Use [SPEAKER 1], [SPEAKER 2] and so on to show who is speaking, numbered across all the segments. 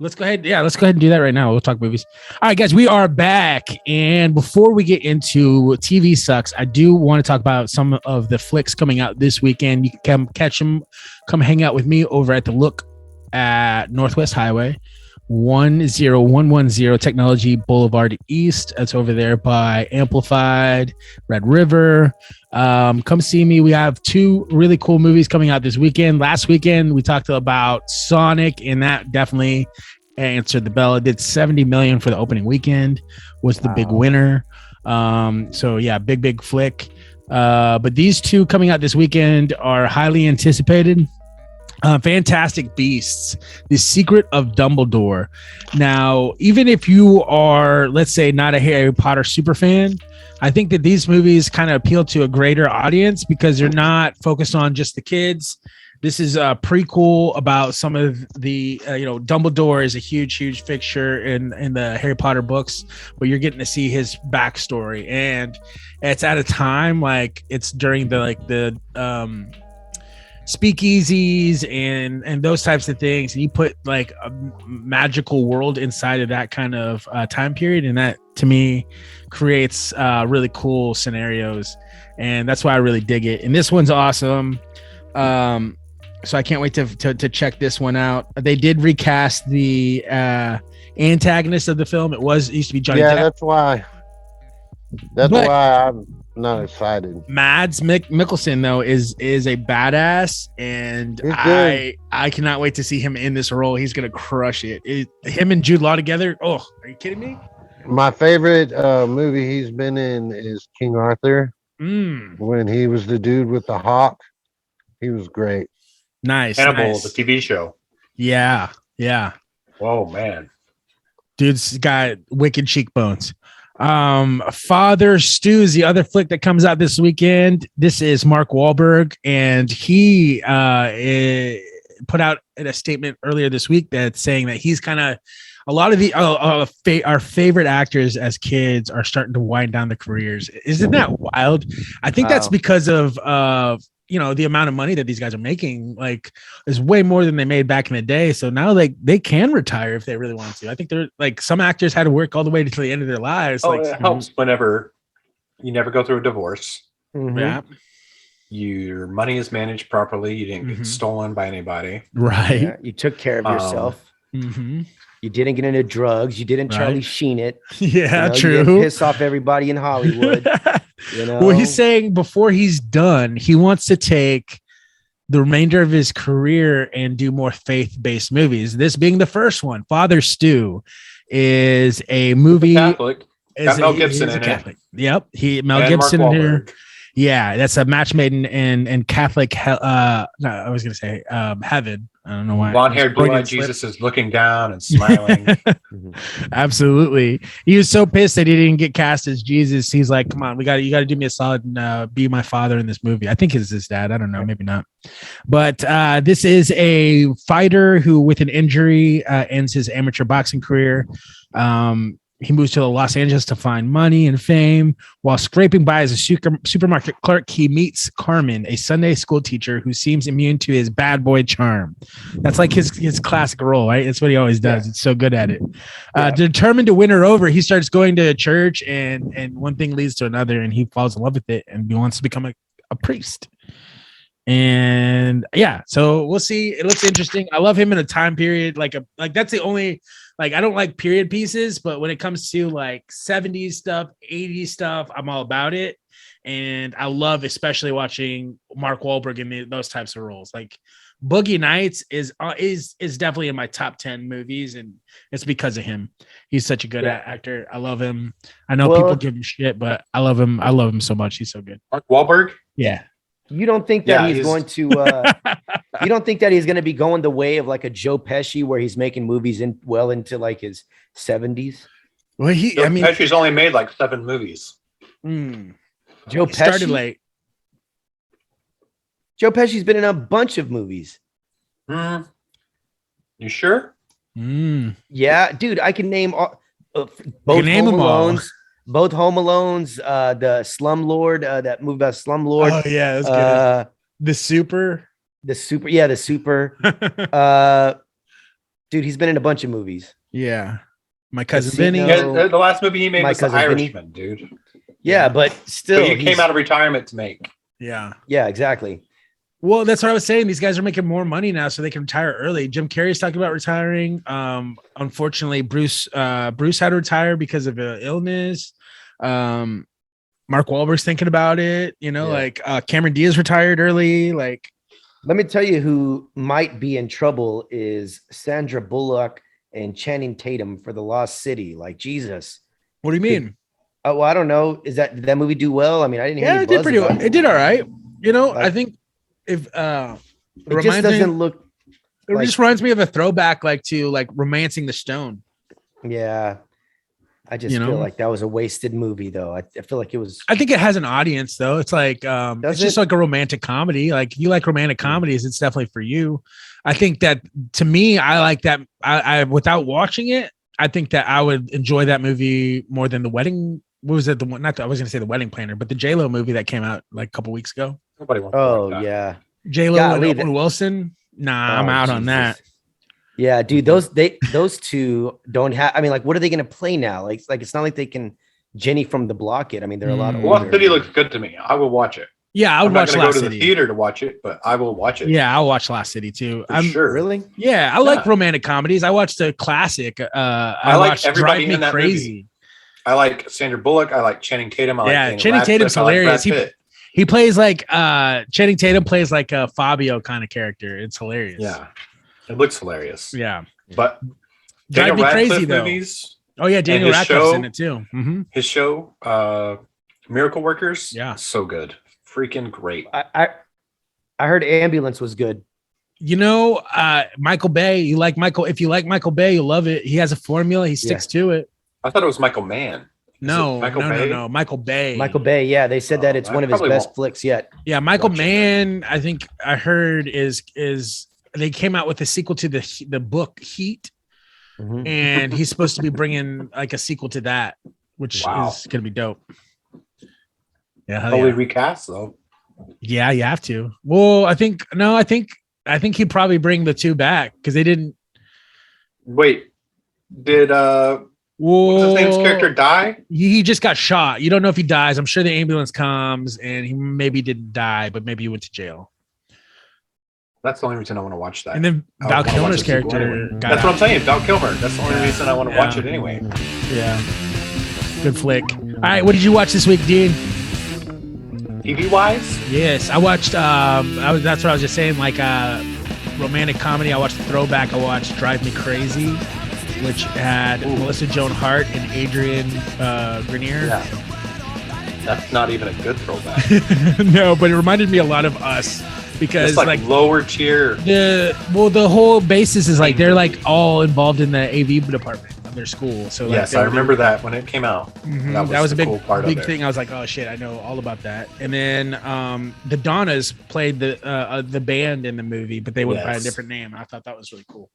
[SPEAKER 1] Let's go ahead. Yeah, let's go ahead and do that right now. We'll talk movies. All right, guys, we are back. And before we get into TV sucks, I do want to talk about some of the flicks coming out this weekend. You can come catch them, come hang out with me over at the Look at Northwest Highway, 10110 Technology Boulevard East. That's over there by Amplified, Red River. Come see me. We have two really cool movies coming out this weekend. Last weekend we talked about Sonic, and that definitely answered the bell. It did 70 million for the opening weekend, was the big winner. So yeah, big flick. But these two coming out this weekend are highly anticipated. Fantastic Beasts, The Secret of Dumbledore. Now, even if you are, let's say, not a Harry Potter super fan, I think that these movies kind of appeal to a greater audience because they're not focused on just the kids. This is a prequel about some of the, Dumbledore is a huge fixture in the Harry Potter books, but you're getting to see his backstory, and it's at a time like it's during the speakeasies and those types of things, and you put like a magical world inside of that kind of time period, and that to me creates really cool scenarios, and that's why I really dig it. And this one's awesome. So I can't wait to check this one out. They did recast the antagonist of the film. It used to be Johnny Depp.
[SPEAKER 2] That's why I'm not excited.
[SPEAKER 1] Mads Mikkelsen though is a badass, and I cannot wait to see him in this role. He's gonna crush it. Him and Jude Law together. Oh, are you kidding me?
[SPEAKER 2] My favorite movie he's been in is King Arthur. When he was the dude with the hawk, he was great.
[SPEAKER 1] Nice.
[SPEAKER 3] Hannibal, the TV show.
[SPEAKER 1] Yeah.
[SPEAKER 3] Oh man,
[SPEAKER 1] dude's got wicked cheekbones. Father Stew's the other flick that comes out this weekend. This is Mark Wahlberg, and he put out a statement earlier this week that's saying that he's kind of a lot of our favorite actors as kids are starting to wind down their careers. Isn't that wild? I think that's because of the amount of money that these guys are making, like, is way more than they made back in the day. So now they can retire if they really want to. I think they're like, some actors had to work all the way to the end of their lives.
[SPEAKER 3] It helps whenever you never go through a divorce.
[SPEAKER 1] Mm-hmm. Yeah.
[SPEAKER 3] Your money is managed properly. You didn't get stolen by anybody.
[SPEAKER 1] Right.
[SPEAKER 4] Yeah, you took care of yourself.
[SPEAKER 1] Mm-hmm.
[SPEAKER 4] You didn't get into drugs. You didn't Charlie Sheen it.
[SPEAKER 1] Yeah, true.
[SPEAKER 4] You didn't piss off everybody in Hollywood.
[SPEAKER 1] Well, he's saying before he's done, he wants to take the remainder of his career and do more faith-based movies. This being the first one. Father Stew is a movie.
[SPEAKER 3] Catholic. Got Mel Gibson in it.
[SPEAKER 1] Yep. Mel Gibson here. Yeah, that's a match made in Catholic. I was going to say heaven. I don't know why.
[SPEAKER 3] Blonde-haired, blue-eyed Jesus is looking down and smiling.
[SPEAKER 1] Absolutely. He was so pissed that he didn't get cast as Jesus. He's like, "Come on, you got to do me a solid and be my father in this movie." I think it's his dad. I don't know, maybe not. But this is a fighter who, with an injury, ends his amateur boxing career. He moves to Los Angeles to find money and fame. While scraping by as a supermarket clerk, he meets Carmen, a Sunday school teacher who seems immune to his bad boy charm. That's like his classic role, right? That's what he always does. It's so good at it. Determined to win her over, he starts going to church, and one thing leads to another, and he falls in love with it, and he wants to become a priest. And yeah, so we'll see. It looks interesting. I love him in a time period like that's the only. Like, I don't like period pieces, but when it comes to like 70s stuff, 80s stuff, I'm all about it. And I love especially watching Mark Wahlberg in those types of roles. Like Boogie Nights is definitely in my top 10 movies, and it's because of him. He's such a good actor. I love him. I know people give him shit, but I love him. I love him so much. He's so good.
[SPEAKER 3] Mark Wahlberg?
[SPEAKER 1] Yeah.
[SPEAKER 4] You don't think that he's going to you don't think that he's going to be going the way of like a Joe Pesci, where he's making movies into like his 70s?
[SPEAKER 1] Well,
[SPEAKER 3] Pesci's only made like 7 movies.
[SPEAKER 4] Joe Pesci
[SPEAKER 1] started late.
[SPEAKER 4] Joe Pesci's been in a bunch of movies.
[SPEAKER 3] You sure?
[SPEAKER 4] Yeah, dude, I can name both Home Alones. Both Home Alones, the Slumlord, that movie about Slumlord.
[SPEAKER 1] Oh yeah, that's good. The Super.
[SPEAKER 4] Yeah, the Super. Dude, he's been in a bunch of movies.
[SPEAKER 1] Yeah. My cousin
[SPEAKER 4] Casino.
[SPEAKER 1] Vinny.
[SPEAKER 3] Yeah, the last movie he made
[SPEAKER 4] My
[SPEAKER 3] was The
[SPEAKER 4] Cousin Vinny.
[SPEAKER 3] Irishman, dude.
[SPEAKER 4] Yeah, but still,
[SPEAKER 3] But he came out of retirement to make.
[SPEAKER 1] Yeah.
[SPEAKER 4] Yeah, exactly.
[SPEAKER 1] Well, that's what I was saying. These guys are making more money now, so they can retire early. Jim Carrey's talking about retiring. Unfortunately, Bruce had to retire because of an illness. Mark Wahlberg's thinking about it. Like Cameron Diaz retired early. Like,
[SPEAKER 4] let me tell you who might be in trouble is Sandra Bullock and Channing Tatum for The Lost City. Like, Jesus.
[SPEAKER 1] What do you mean?
[SPEAKER 4] Well, I don't know. Did that movie do well? I mean, I didn't hear.
[SPEAKER 1] Yeah, it did pretty well. It did all right. I think if
[SPEAKER 4] it just doesn't look.
[SPEAKER 1] It just reminds me of a throwback, to Romancing the Stone.
[SPEAKER 4] Yeah, I just feel like that was a wasted movie, though. I feel like it was.
[SPEAKER 1] I think it has an audience, though. It's like it's just like a romantic comedy. Like, you like romantic comedies, it's definitely for you. I think that, to me, I like that. I without watching it, I think that I would enjoy that movie more than The Wedding. What was it? I was going to say The Wedding Planner, but the J-Lo movie that came out like a couple weeks ago.
[SPEAKER 3] Nobody wants
[SPEAKER 4] yeah.
[SPEAKER 1] J-Lo and Owen Wilson. Nah, I'm out on that.
[SPEAKER 4] Yeah, dude, those two don't have. I mean, like, what are they going to play now? Like it's not like they can Jenny from the Block it. I mean, they're a lot older.
[SPEAKER 3] Lost City looks good to me. I will watch it.
[SPEAKER 1] Yeah, I would watch Last City.
[SPEAKER 3] I'm not going to go to the theater to watch it, but I will watch it.
[SPEAKER 1] Yeah, I'll watch Lost City too.
[SPEAKER 3] I'm sure.
[SPEAKER 4] Really?
[SPEAKER 1] Yeah, I like romantic comedies. I watched a classic. I
[SPEAKER 3] like
[SPEAKER 1] watched
[SPEAKER 3] everybody
[SPEAKER 1] Drive Me
[SPEAKER 3] in that
[SPEAKER 1] Crazy.
[SPEAKER 3] Movie. I like Sandra Bullock. I like Channing Tatum.
[SPEAKER 1] Channing Tatum's hilarious. He plays Channing Tatum plays like a Fabio kind of character. It's hilarious.
[SPEAKER 3] Yeah, it looks hilarious.
[SPEAKER 1] Yeah,
[SPEAKER 3] but
[SPEAKER 1] Drive Me Crazy though.
[SPEAKER 3] Movies,
[SPEAKER 1] Daniel Radcliffe's in it too. Mm-hmm.
[SPEAKER 3] His show, Miracle Workers.
[SPEAKER 1] Yeah,
[SPEAKER 3] so good, freaking great.
[SPEAKER 4] I heard Ambulance was good.
[SPEAKER 1] Michael Bay. You like Michael? If you like Michael Bay, you love it. He has a formula. He sticks to it.
[SPEAKER 3] I thought it was Michael Mann.
[SPEAKER 1] No, Michael Bay.
[SPEAKER 4] Michael Bay. Yeah, they said that it's one of his best flicks yet.
[SPEAKER 1] Yeah, Michael Mann. I think I heard is they came out with a sequel to the book Heat, and he's supposed to be bringing like a sequel to that, which is gonna be dope. Yeah,
[SPEAKER 3] totally recast though.
[SPEAKER 1] Yeah, you have to. Well, I think he'd probably bring the two back because they didn't.
[SPEAKER 3] Wait, did what's his name's character die?
[SPEAKER 1] He just got shot. You don't know if he dies. I'm sure the ambulance comes and he maybe didn't die, but maybe he went to jail.
[SPEAKER 3] That's the only reason I want to watch that.
[SPEAKER 1] And then Val Kilmer's character.
[SPEAKER 3] Anyway. That's what I'm saying. Val Kilmer. That's the only reason I want to watch it anyway.
[SPEAKER 1] Yeah. Good flick. All right. What did you watch this week, Dean?
[SPEAKER 3] TV wise?
[SPEAKER 1] Yes. I watched, that's what I was just saying, like romantic comedy. I watched Throwback. I watched Drive Me Crazy, which had Melissa Joan Hart and Adrian Grenier.
[SPEAKER 3] Yeah. That's not even a good throwback.
[SPEAKER 1] No, but it reminded me a lot of Us because
[SPEAKER 3] it's like lower tier.
[SPEAKER 1] The whole basis is like they're like all involved in the AV department of their school. So
[SPEAKER 3] yes, I remember that when it came out.
[SPEAKER 1] That was a big cool part big thing. I was like, oh shit, I know all about that. And then the Donnas played the band in the movie, but they went by a different name. I thought that was really cool.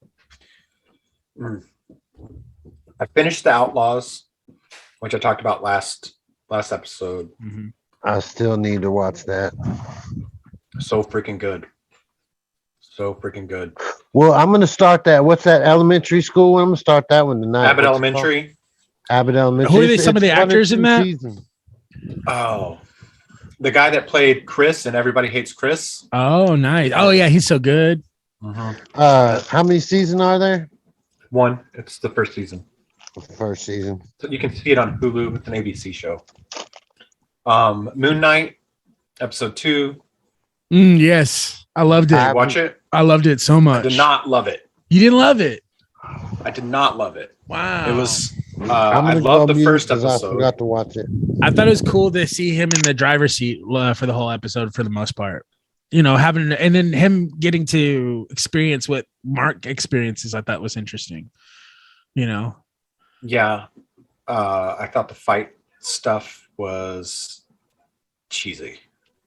[SPEAKER 3] I finished The Outlaws, which I talked about last episode.
[SPEAKER 2] I still need to watch that.
[SPEAKER 3] So freaking good.
[SPEAKER 2] Well, I'm going to start that. What's that elementary school? I'm going to start that one tonight.
[SPEAKER 3] Abbot Elementary.
[SPEAKER 2] Abbot Elementary.
[SPEAKER 1] Who are they? Some of the actors in that?
[SPEAKER 3] Oh, the guy that played Chris and Everybody Hates Chris.
[SPEAKER 1] Oh, nice. Oh, yeah, he's so good.
[SPEAKER 2] How many seasons are there?
[SPEAKER 3] One. It's the first season.
[SPEAKER 2] First season.
[SPEAKER 3] So you can see it on Hulu. It's an ABC show. Moon Knight, episode 2.
[SPEAKER 1] Yes, I loved it.
[SPEAKER 3] Watch it.
[SPEAKER 1] I loved it so much.
[SPEAKER 3] I did not love it.
[SPEAKER 1] You didn't love it?
[SPEAKER 3] I did not love it.
[SPEAKER 1] Wow.
[SPEAKER 3] It was. I loved the first episode.
[SPEAKER 2] I forgot to watch it.
[SPEAKER 1] I thought it was cool to see him in the driver's seat for the whole episode for the most part. Having and then him getting to experience what Mark experiences. I thought was interesting.
[SPEAKER 3] Yeah, I thought the fight stuff was cheesy.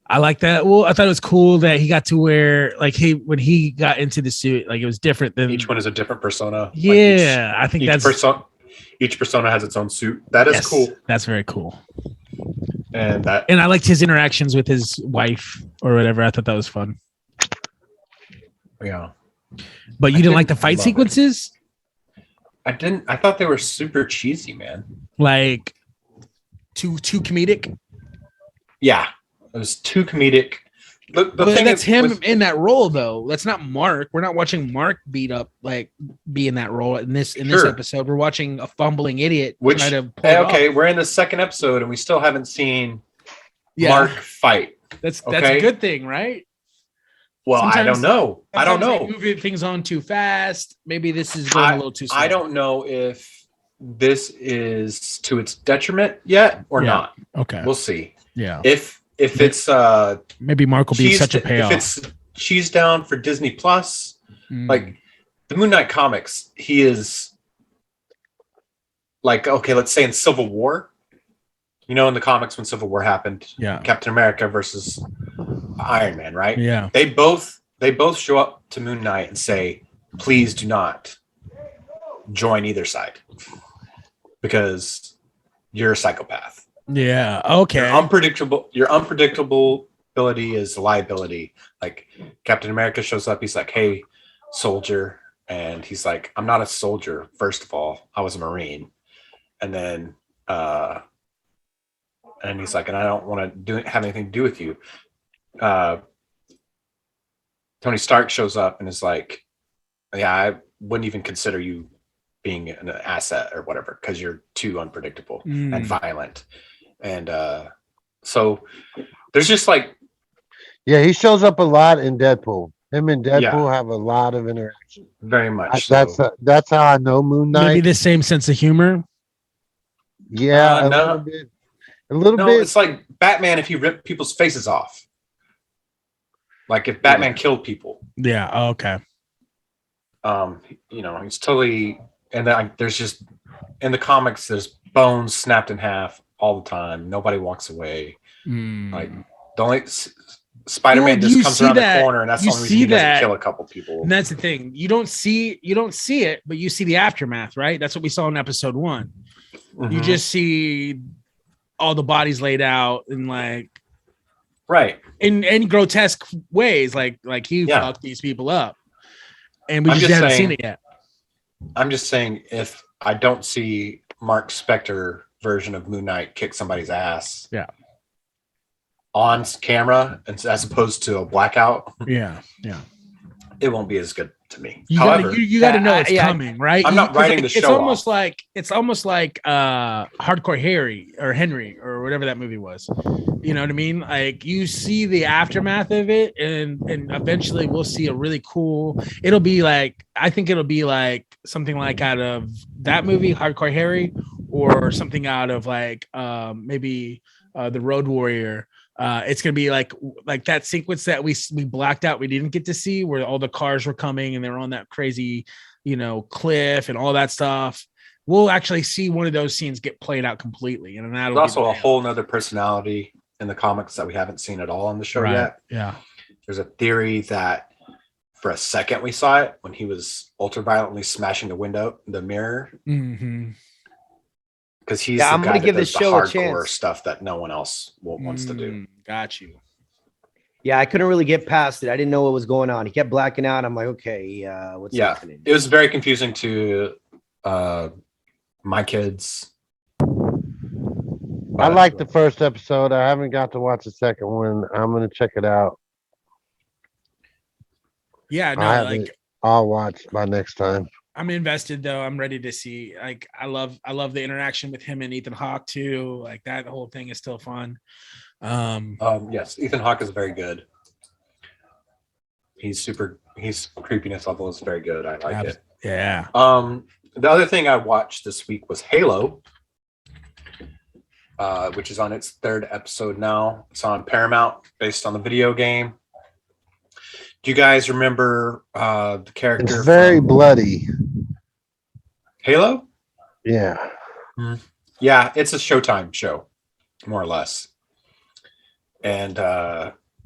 [SPEAKER 1] I like that. Well, I thought it was cool that he got to wear when he got into the suit, like it was different than
[SPEAKER 3] each one is a different persona.
[SPEAKER 1] Yeah, I think
[SPEAKER 3] each persona has its own suit. That is cool.
[SPEAKER 1] That's very cool.
[SPEAKER 3] And
[SPEAKER 1] I liked his interactions with his wife or whatever. I thought that was fun.
[SPEAKER 3] Yeah.
[SPEAKER 1] But you didn't like the
[SPEAKER 3] didn't
[SPEAKER 1] fight
[SPEAKER 3] love it.
[SPEAKER 1] sequences?
[SPEAKER 3] I didn't. I thought they were super cheesy, man.
[SPEAKER 1] Like too comedic?
[SPEAKER 3] Yeah, it was too comedic. The
[SPEAKER 1] But
[SPEAKER 3] thing
[SPEAKER 1] that's
[SPEAKER 3] is,
[SPEAKER 1] him
[SPEAKER 3] with-
[SPEAKER 1] in that role, though. That's not Mark. We're not watching Mark be in that role in this
[SPEAKER 3] Sure.
[SPEAKER 1] episode. We're watching a fumbling idiot
[SPEAKER 3] Which
[SPEAKER 1] try to pull it
[SPEAKER 3] okay,
[SPEAKER 1] off.
[SPEAKER 3] we're in the second episode and we still haven't seen
[SPEAKER 1] Yeah.
[SPEAKER 3] Mark fight.
[SPEAKER 1] That's
[SPEAKER 3] okay?
[SPEAKER 1] a good thing, right?
[SPEAKER 3] Well, I don't
[SPEAKER 1] Sometimes-
[SPEAKER 3] know. I don't
[SPEAKER 1] Sometimes
[SPEAKER 3] know.
[SPEAKER 1] they move things on too fast. Maybe this is going a little too slow.
[SPEAKER 3] I don't know if this is to its detriment yet or
[SPEAKER 1] Yeah.
[SPEAKER 3] not.
[SPEAKER 1] Okay.
[SPEAKER 3] We'll see.
[SPEAKER 1] Yeah.
[SPEAKER 3] If it's
[SPEAKER 1] Maybe Mark will be
[SPEAKER 3] she's-
[SPEAKER 1] such a payoff.
[SPEAKER 3] If it's she's down for Disney Plus,
[SPEAKER 1] Mm.
[SPEAKER 3] like the Moon Knight comics, he is like, okay, let's say in Civil War, you know, in the comics when Civil War happened,
[SPEAKER 1] Yeah.
[SPEAKER 3] Captain America versus Iron Man, right?
[SPEAKER 1] Yeah.
[SPEAKER 3] They both show up to Moon Knight and say, please do not join either side because you're a psychopath.
[SPEAKER 1] Yeah. Okay.
[SPEAKER 3] Your unpredictability is a liability. Like Captain America shows up, he's like, hey, soldier. And he's like, I'm not a soldier. First of all, I was a Marine. And then and he's like, and I don't want to have anything to do with you. Tony Stark shows up and is like, yeah, I wouldn't even consider you being an asset or whatever because you're too unpredictable and violent. And so there's just like,
[SPEAKER 2] yeah, he shows up a lot in Deadpool. Him and Deadpool have a lot of interaction.
[SPEAKER 3] very much.
[SPEAKER 2] That's how I know Moon Knight.
[SPEAKER 1] Maybe the same sense of humor.
[SPEAKER 2] Yeah,
[SPEAKER 3] no.
[SPEAKER 2] little bit. A little
[SPEAKER 3] No,
[SPEAKER 2] bit.
[SPEAKER 3] it's like Batman if he ripped people's faces off. Like if Batman killed people.
[SPEAKER 1] Yeah. Okay.
[SPEAKER 3] You know, he's totally, and then there's just in the comics, there's bones snapped in half all the time. Nobody walks away. Like the only Spider-Man
[SPEAKER 1] Well,
[SPEAKER 3] just
[SPEAKER 1] you
[SPEAKER 3] comes
[SPEAKER 1] see
[SPEAKER 3] around
[SPEAKER 1] that-
[SPEAKER 3] the corner, and that's the
[SPEAKER 1] you
[SPEAKER 3] only reason
[SPEAKER 1] see
[SPEAKER 3] he doesn't
[SPEAKER 1] that-
[SPEAKER 3] kill a couple people.
[SPEAKER 1] And that's the thing. You don't see it, but you see the aftermath, right? That's what we saw in episode 1. You
[SPEAKER 3] Mhm.
[SPEAKER 1] just see all the bodies laid out and like
[SPEAKER 3] right.
[SPEAKER 1] in grotesque ways, like he
[SPEAKER 3] Yeah.
[SPEAKER 1] fucked these people up, and we
[SPEAKER 3] I'm
[SPEAKER 1] just
[SPEAKER 3] just
[SPEAKER 1] haven't
[SPEAKER 3] saying-
[SPEAKER 1] seen it yet.
[SPEAKER 3] I'm just saying, if I don't see Mark Spector version of Moon Knight kick somebody's ass,
[SPEAKER 1] Yeah.
[SPEAKER 3] on camera, as opposed to a blackout,
[SPEAKER 1] Yeah.
[SPEAKER 3] it won't be as good to me.
[SPEAKER 1] You
[SPEAKER 3] However,
[SPEAKER 1] gotta know it's
[SPEAKER 4] yeah.
[SPEAKER 1] coming, right?
[SPEAKER 3] I'm not
[SPEAKER 1] 'cause
[SPEAKER 3] writing the
[SPEAKER 1] it's
[SPEAKER 3] show
[SPEAKER 1] almost like Hardcore Harry or Henry or whatever that movie was. You know what I mean? Like you see the aftermath of it, and eventually we'll see a really cool. It'll be like, I think it'll be like something like out of that movie, Hardcore Harry, or something out of like maybe the Road Warrior. It's gonna be like that sequence that we blacked out, we didn't get to see, where all the cars were coming and they were on that crazy, cliff and all that stuff. We'll actually see one of those scenes get played out completely, and that'll
[SPEAKER 3] there's
[SPEAKER 1] be
[SPEAKER 3] also a
[SPEAKER 1] the-
[SPEAKER 3] whole nother personality in the comics that we haven't seen at all on the show
[SPEAKER 1] right.
[SPEAKER 3] yet.
[SPEAKER 1] Yeah,
[SPEAKER 3] There's a theory that for a second we saw it when he was ultra violently smashing the mirror,
[SPEAKER 1] mm-hmm.
[SPEAKER 3] because he's
[SPEAKER 4] Yeah,
[SPEAKER 3] the
[SPEAKER 4] I'm
[SPEAKER 3] guy
[SPEAKER 4] gonna
[SPEAKER 3] that
[SPEAKER 4] give
[SPEAKER 3] does
[SPEAKER 4] this
[SPEAKER 3] the
[SPEAKER 4] show a
[SPEAKER 3] hardcore
[SPEAKER 4] chance.
[SPEAKER 3] stuff that no one else wants to do.
[SPEAKER 1] Got you.
[SPEAKER 4] Yeah, I couldn't really get past it. I didn't know what was going on. He kept blacking out. I'm like, okay, what's
[SPEAKER 3] Yeah.
[SPEAKER 4] happening?
[SPEAKER 3] It was very confusing to my kids.
[SPEAKER 2] I
[SPEAKER 3] But-
[SPEAKER 2] like the first episode. I haven't got to watch the second one. I'm gonna check it out.
[SPEAKER 1] Yeah, no,
[SPEAKER 2] I haven't.
[SPEAKER 1] like
[SPEAKER 2] I'll watch by next time.
[SPEAKER 1] I'm invested though. I'm ready to see. Like I love the interaction with him and Ethan Hawke too. Like that whole thing is still fun.
[SPEAKER 3] Yes, Ethan Hawke is very good. His creepiness level is very good. I like it.
[SPEAKER 1] Yeah.
[SPEAKER 3] The other thing I watched this week was Halo, which is on its third episode now. It's on Paramount, based on the video game. Do you guys remember the character?
[SPEAKER 2] It's very
[SPEAKER 3] from
[SPEAKER 2] bloody.
[SPEAKER 3] Halo?
[SPEAKER 2] Yeah.
[SPEAKER 3] Yeah, it's a Showtime show, more or less. And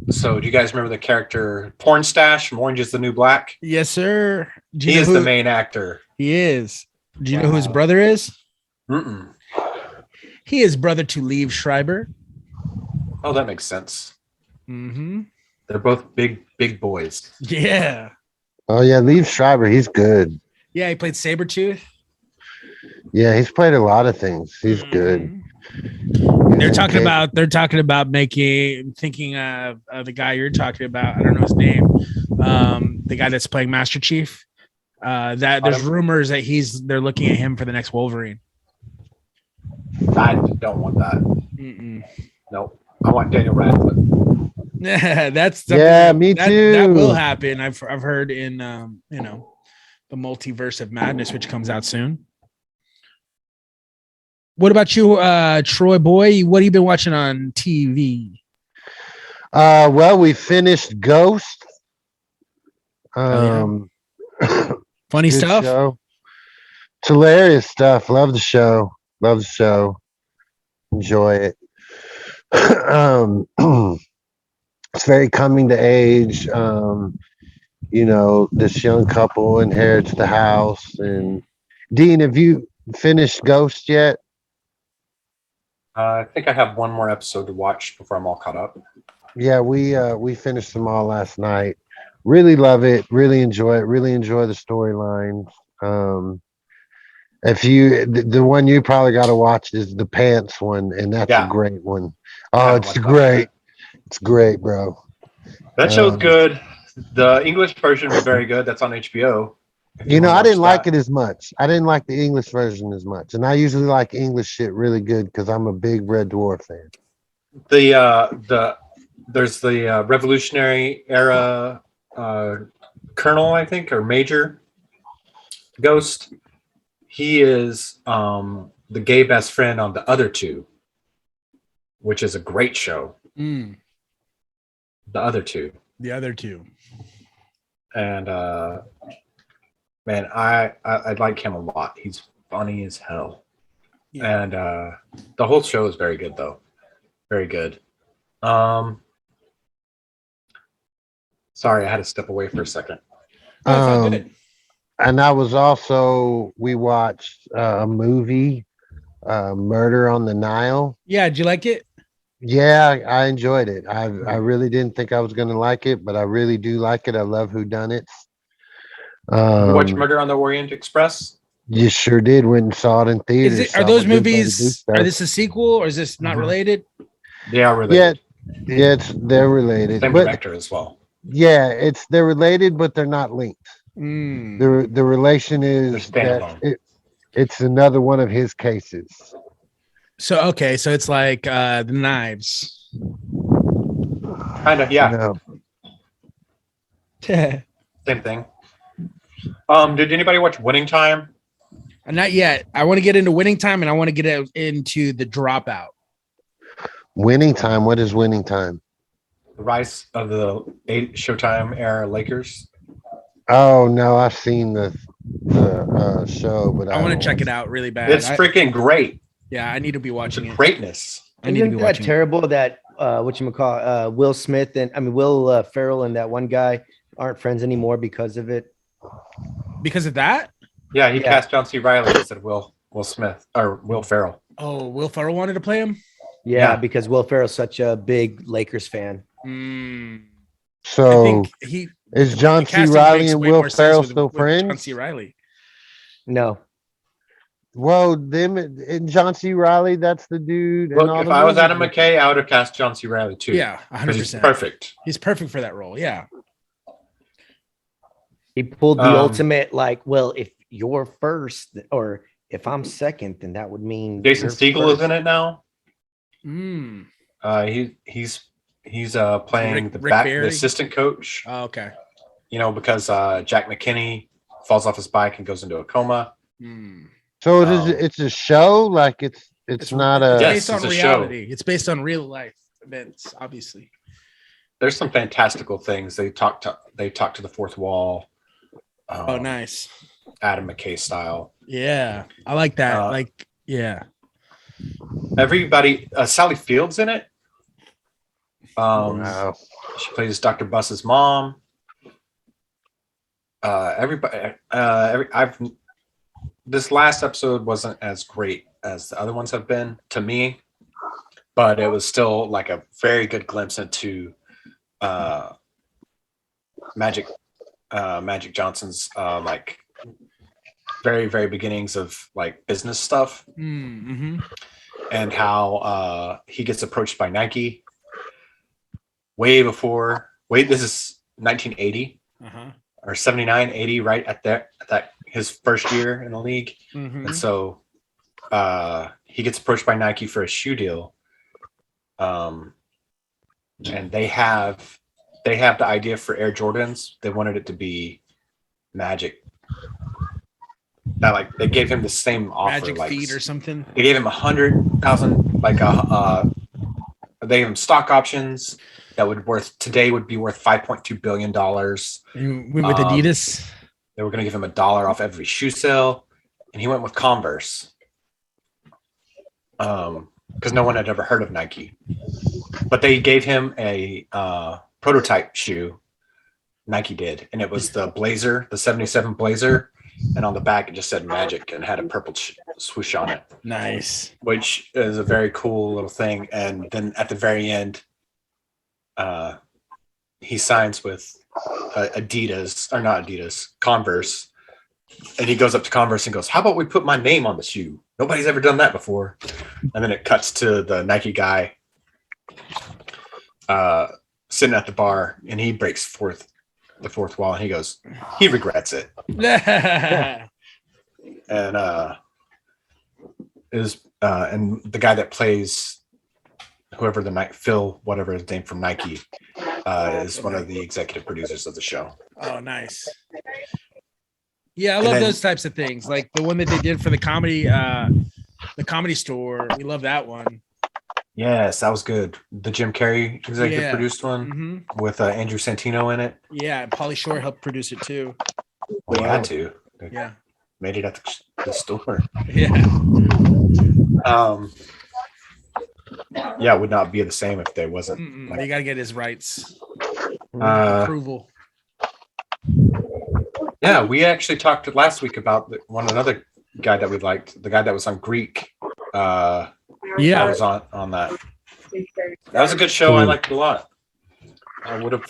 [SPEAKER 3] so do you guys remember the character Porn Stash from Orange is the New Black?
[SPEAKER 1] Yes, sir. Do you
[SPEAKER 3] He
[SPEAKER 1] know
[SPEAKER 3] is
[SPEAKER 1] who
[SPEAKER 3] the main actor.
[SPEAKER 1] he is? Do you know who his brother is?
[SPEAKER 3] Mm-mm.
[SPEAKER 1] He is brother to Liev Schreiber.
[SPEAKER 3] Oh, that makes sense.
[SPEAKER 1] Mm-hmm.
[SPEAKER 3] They're both big boys.
[SPEAKER 1] Yeah.
[SPEAKER 2] Oh yeah, Liev Schreiber, he's good.
[SPEAKER 1] Yeah, he played Sabretooth.
[SPEAKER 2] Yeah, he's played a lot of things. He's good.
[SPEAKER 1] They're talking about thinking of the guy you're talking about. I don't know his name. The guy that's playing Master Chief. That there's rumors that they're looking at him for the next Wolverine.
[SPEAKER 3] I don't want that. Nope. I want Daniel Radcliffe.
[SPEAKER 1] That's
[SPEAKER 2] me too.
[SPEAKER 1] That will happen. I've heard in the Multiverse of Madness, which comes out soon. What about you, Troy boy? What have you been watching on TV?
[SPEAKER 2] Well, we finished Ghost.
[SPEAKER 1] Funny stuff.
[SPEAKER 2] Show. It's hilarious stuff. Love the show. Enjoy it. It's very coming to age. This young couple inherits the house. And Dean, have you finished Ghost yet?
[SPEAKER 3] I think I have one more episode to watch before I'm all caught up.
[SPEAKER 2] Yeah, we finished them all last night. Really love it. Really enjoy it. Really enjoy the storyline. If the one you probably got to watch is the Pants one, and that's a great one. Oh, it's great. It's great, bro.
[SPEAKER 3] That show's good. The English version was very good. That's on HBO.
[SPEAKER 2] I didn't like it as much. I didn't like the English version as much, and I usually like English shit really good because I'm a big Red Dwarf fan.
[SPEAKER 3] There's the Revolutionary era Colonel, I think, or Major Ghost. He is the gay best friend on The Other Two, which is a great show. The Other Two. And man, I like him a lot. He's funny as hell. Yeah. And the whole show is very good, though. Very good. Sorry, I had to step away for a second.
[SPEAKER 2] And I was we watched a movie, Murder on the Nile.
[SPEAKER 1] Yeah, did you like it?
[SPEAKER 2] Yeah, I enjoyed it. I really didn't think I was going to like it, but I really do like it. I love whodunits.
[SPEAKER 3] You watch Murder on the Orient Express?
[SPEAKER 2] You sure did. Went and saw it in theaters.
[SPEAKER 1] Are those movies? Are this a sequel or is this not related?
[SPEAKER 3] They are related.
[SPEAKER 2] Yeah, they're related.
[SPEAKER 3] Same director as well.
[SPEAKER 2] Yeah, they're related, but they're not linked. The relation is that it's another one of his cases.
[SPEAKER 1] So it's like the Knives.
[SPEAKER 3] Kind of, yeah. Same thing. Did anybody watch Winning Time?
[SPEAKER 1] Not yet. I want to get into Winning Time, and I want to get into The Dropout.
[SPEAKER 2] Winning Time. What is Winning Time?
[SPEAKER 3] The rise of the Showtime era Lakers.
[SPEAKER 2] Oh no, I've seen the show, but
[SPEAKER 1] I want to check it out really bad.
[SPEAKER 3] It's freaking great.
[SPEAKER 1] Yeah, I need to be watching it.
[SPEAKER 3] Greatness.
[SPEAKER 4] Isn't that terrible that Will Smith and Will Ferrell and that one guy aren't friends anymore because of it?
[SPEAKER 1] Because of that?
[SPEAKER 3] Yeah, he cast John C. Reilly instead of Will Smith or Will Ferrell.
[SPEAKER 1] Oh, Will Ferrell wanted to play him?
[SPEAKER 4] Yeah, because Will Ferrell's such a big Lakers fan.
[SPEAKER 2] So is John C. Reilly and Will Ferrell still friends?
[SPEAKER 1] John C. Reilly.
[SPEAKER 4] No.
[SPEAKER 2] Well, them and John C. Reilly, that's the dude.
[SPEAKER 3] Look, if I was Adam McKay, I would have cast John C. Reilly too.
[SPEAKER 1] Yeah, 100%.
[SPEAKER 3] He's perfect.
[SPEAKER 1] He's perfect for that role. Yeah.
[SPEAKER 4] He pulled the ultimate, if you're first or if I'm second, then that would mean
[SPEAKER 3] Jason Segel is in it now. He's playing the assistant coach.
[SPEAKER 1] Oh, okay.
[SPEAKER 3] Because Jack McKinney falls off his bike and goes into a coma.
[SPEAKER 2] So it's a show, like it's not a.
[SPEAKER 1] It's based on reality. It's based on real life events, obviously.
[SPEAKER 3] There's some fantastical things. They talk to the fourth wall.
[SPEAKER 1] Oh, nice.
[SPEAKER 3] Adam McKay style.
[SPEAKER 1] Yeah, I like that.
[SPEAKER 3] Everybody. Sally Field's in it.
[SPEAKER 2] Wow.
[SPEAKER 3] She plays Dr. Buss's mom. Everybody. This last episode wasn't as great as the other ones have been to me, but it was still like a very good glimpse into magic Magic Johnson's like very, very beginnings of like business stuff,
[SPEAKER 1] Mm-hmm.
[SPEAKER 3] and how he gets approached by Nike way before. This is 1980 or 79, 80, right at that his first year in the league, and so he gets approached by Nike for a shoe deal, and they have the idea for Air Jordans. They wanted it to be Magic. That like they gave him the same offer,
[SPEAKER 1] Magic
[SPEAKER 3] like
[SPEAKER 1] feet or something.
[SPEAKER 3] they gave him 100,000, like they gave him stock options that would be worth $5.2 billion.
[SPEAKER 1] You went with Adidas.
[SPEAKER 3] They were going to give him $1 off every shoe sale, and he went with Converse. Because no one had ever heard of Nike, but they gave him a prototype shoe. Nike did, and it was the Blazer, the 77 Blazer, and on the back it just said Magic and had a purple swoosh on it.
[SPEAKER 1] Nice,
[SPEAKER 3] which is a very cool little thing. And then at the very end, he signs with Converse, and he goes up to Converse and goes, "How about we put my name on the shoe? Nobody's ever done that before." And then it cuts to the Nike guy sitting at the bar, and he breaks the fourth wall, and he goes, he regrets it. And and the guy that plays whoever Phil, whatever his name from Nike, is one of the executive producers of the show.
[SPEAKER 1] Oh, nice. Yeah, I love those types of things. Like the one that they did for the Comedy Store. We love that one.
[SPEAKER 3] Yes, that was good. The Jim Carrey executive produced one with Andrew Santino in it.
[SPEAKER 1] Yeah, and Pauly Shore helped produce it too.
[SPEAKER 3] We had to.
[SPEAKER 1] Yeah.
[SPEAKER 3] Made it at the store.
[SPEAKER 1] Yeah.
[SPEAKER 3] Yeah, it would not be the same if they wasn't.
[SPEAKER 1] They got to get his rights. Approval.
[SPEAKER 3] Yeah, we actually talked last week about another guy that we liked, the guy that was on Greek. That was on that. That was a good show. I liked it a lot. I would have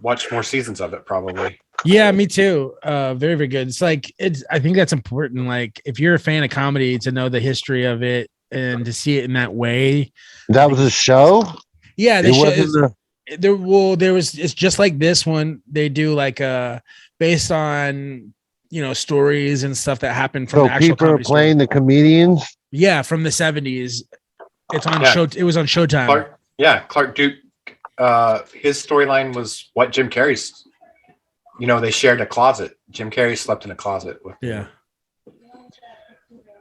[SPEAKER 3] watched more seasons of it probably.
[SPEAKER 1] Yeah, me too. Very, very good. I think that's important. Like if you're a fan of comedy, to know the history of it and to see it in that way.
[SPEAKER 2] That was a show?
[SPEAKER 1] Yeah, it's just like this one. They do like based on stories and stuff that happened from the actual
[SPEAKER 2] people are playing the comedians.
[SPEAKER 1] Yeah, from the 70s. It's on show. It was on Showtime.
[SPEAKER 3] Clark Duke. His storyline was what Jim Carrey's. They shared a closet. Jim Carrey slept in a closet with.
[SPEAKER 1] Yeah.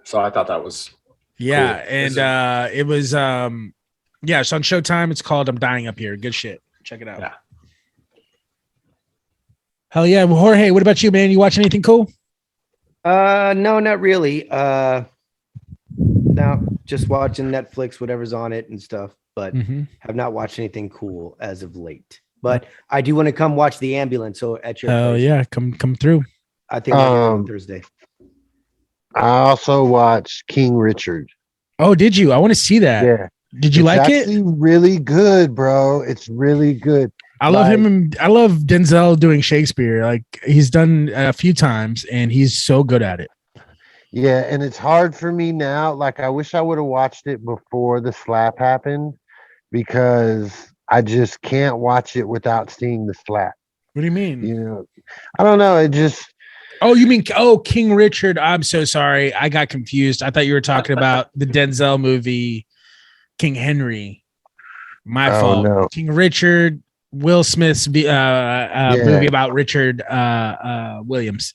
[SPEAKER 3] So I thought that was.
[SPEAKER 1] Yeah,
[SPEAKER 3] cool.
[SPEAKER 1] And it was it's on Showtime. It's called "I'm Dying Up Here." Good shit. Check it out.
[SPEAKER 3] Yeah.
[SPEAKER 1] Hell yeah, well, Jorge. What about you, man? You watch anything cool?
[SPEAKER 4] No, not really. No, just watching Netflix, whatever's on it and stuff, but have not watched anything cool as of late. But I do want to come watch The Ambulance. So at your place.
[SPEAKER 1] Yeah, come through.
[SPEAKER 4] I think on Thursday.
[SPEAKER 2] I also watched King Richard.
[SPEAKER 1] Oh, did you? I want to see that.
[SPEAKER 2] Yeah.
[SPEAKER 1] Did you like it?
[SPEAKER 2] It's actually really good, bro. It's really good.
[SPEAKER 1] I love him. I love Denzel doing Shakespeare. Like he's done a few times, and he's so good at it.
[SPEAKER 2] Yeah, and it's hard for me now. Like I wish I would have watched it before the slap happened, because I just can't watch it without seeing the slap.
[SPEAKER 1] What do you mean?
[SPEAKER 2] I don't know. It just.
[SPEAKER 1] Oh, you mean King Richard? I'm so sorry. I got confused. I thought you were talking about the Denzel movie, King Henry. My fault. No. King Richard, Will Smith's movie about Richard Williams.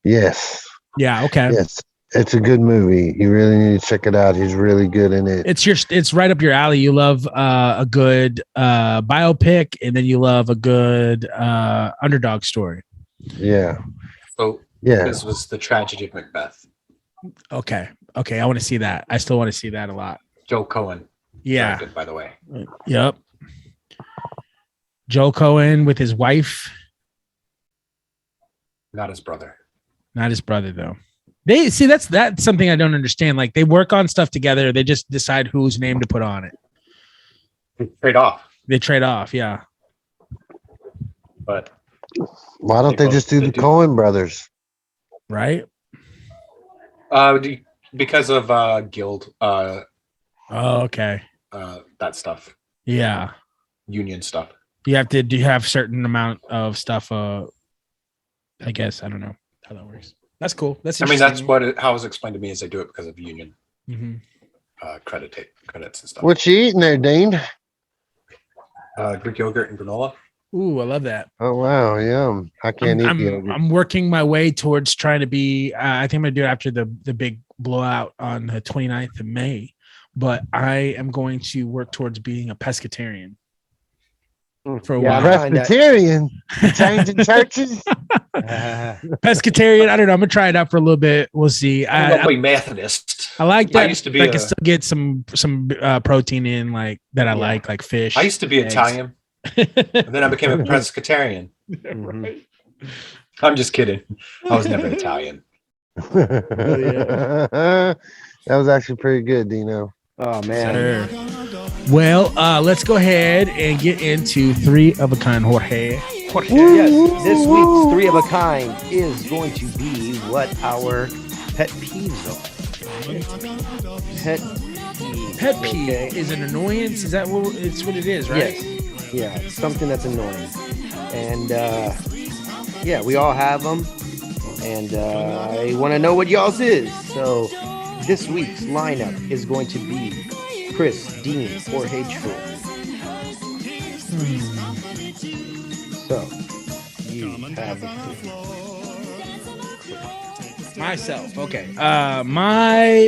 [SPEAKER 2] Yes.
[SPEAKER 1] Yeah. Okay.
[SPEAKER 2] Yes. It's a good movie. You really need to check it out. He's really good in it.
[SPEAKER 1] It's right up your alley. You love a good biopic, and then you love a good underdog story.
[SPEAKER 2] Yeah.
[SPEAKER 3] So this was the tragedy of Macbeth.
[SPEAKER 1] Okay. I want to see that. I still want to see that a lot.
[SPEAKER 3] Joe Cohen.
[SPEAKER 1] Yeah.
[SPEAKER 3] Directed, by the way.
[SPEAKER 1] Yep. Joe Cohen with his wife.
[SPEAKER 3] Not his brother.
[SPEAKER 1] Not his brother, though. They see that's something I don't understand. Like they work on stuff together. They just decide whose name to put on it.
[SPEAKER 3] They trade off.
[SPEAKER 1] Yeah.
[SPEAKER 3] But
[SPEAKER 2] Why don't they just do the Coen brothers?
[SPEAKER 1] Right?
[SPEAKER 3] Because of guild.
[SPEAKER 1] Oh, okay.
[SPEAKER 3] That stuff.
[SPEAKER 1] Yeah.
[SPEAKER 3] Union stuff.
[SPEAKER 1] You have to have certain amount of stuff. I guess I don't know how that works. That's cool. That's
[SPEAKER 3] how it was explained to me is they do it because of union credits and stuff.
[SPEAKER 2] What you eating there, Dean?
[SPEAKER 3] Greek yogurt and granola.
[SPEAKER 1] Ooh, I love that.
[SPEAKER 2] Oh wow, yum! I can't eat yogurt.
[SPEAKER 1] I'm working my way towards trying to be. I think I'm gonna do it after the big blowout on the 29th of May. But I am going to work towards being a pescatarian for a while.
[SPEAKER 2] Presbyterian, changing churches.
[SPEAKER 1] Pescatarian. I don't know. I'm gonna try it out for a little bit. We'll see.
[SPEAKER 3] I'm a Methodist.
[SPEAKER 1] I like that.
[SPEAKER 3] I used to be.
[SPEAKER 1] I can still get some protein in like that. I like fish.
[SPEAKER 3] I used to be Italian, and then I became a pescatarian.
[SPEAKER 1] Right.
[SPEAKER 3] I'm just kidding. I was never Italian.
[SPEAKER 2] That was actually pretty good, Dino.
[SPEAKER 4] Oh man.
[SPEAKER 1] Sure. Well, let's go ahead and get into 3 of a kind, Jorge.
[SPEAKER 4] Yes, this week's 3 of a kind is going to be what our pet peeves are.
[SPEAKER 1] Pet peeve is an annoyance. Is that what it's what it is, right?
[SPEAKER 4] Yes. Yeah, something that's annoying. And yeah, we all have them. And I want to know what y'all's is. So this week's lineup is going to be Chris, Dean, Jorge, Troy. So you have
[SPEAKER 1] myself. Okay.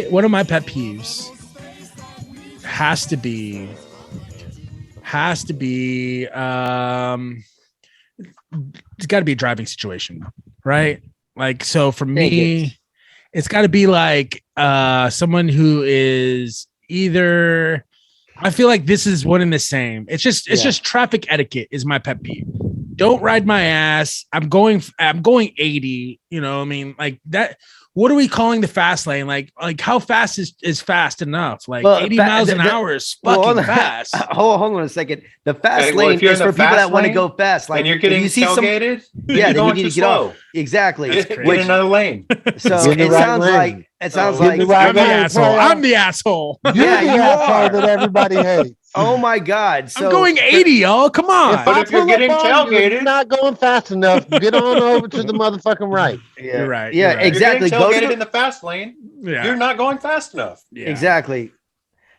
[SPEAKER 1] One of my pet peeves has to be it's got to be a driving situation, right? Like, so for me, it's got to be like someone who is either, I feel like this is one and the same. It's just traffic etiquette is my pet peeve. Don't ride my ass. I'm going 80, you know, I mean, like that. What are we calling the fast lane? Like how fast is fast enough? Like 80 miles an hour is fucking fast.
[SPEAKER 4] Hold on a second. The fast lane is for people that want to go fast. Like,
[SPEAKER 3] and you're getting tailgated,
[SPEAKER 4] then you need to get off. Exactly.
[SPEAKER 3] Get another lane.
[SPEAKER 4] So it sounds like
[SPEAKER 1] I'm the asshole.
[SPEAKER 2] You're the asshole that everybody hates.
[SPEAKER 4] Oh my God!
[SPEAKER 1] So I'm going 80, y'all. Come on.
[SPEAKER 3] But if you're getting tailgated,
[SPEAKER 2] you're not going fast enough. Get on over to the motherfucking right.
[SPEAKER 4] Yeah.
[SPEAKER 1] You're right.
[SPEAKER 4] Yeah, exactly.
[SPEAKER 3] If you're getting tailgated in the fast lane. Yeah. You're not going fast enough.
[SPEAKER 4] Yeah. Exactly.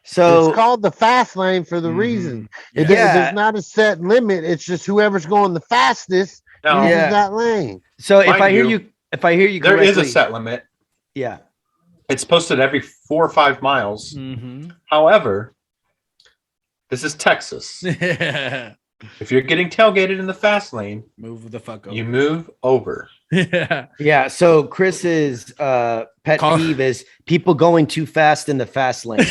[SPEAKER 4] So
[SPEAKER 2] it's called the fast lane for the reason. There's not a set limit. It's just whoever's going the fastest uses that lane.
[SPEAKER 4] So if I hear you correctly,
[SPEAKER 3] there is a set limit.
[SPEAKER 4] Yeah.
[SPEAKER 3] It's posted every 4 or 5 miles.
[SPEAKER 1] Mm-hmm.
[SPEAKER 3] However, this is Texas. If you're getting tailgated in the fast lane,
[SPEAKER 1] move the fuck over.
[SPEAKER 3] You move over.
[SPEAKER 4] Yeah. So Chris's pet peeve is people going too fast in the fast lane.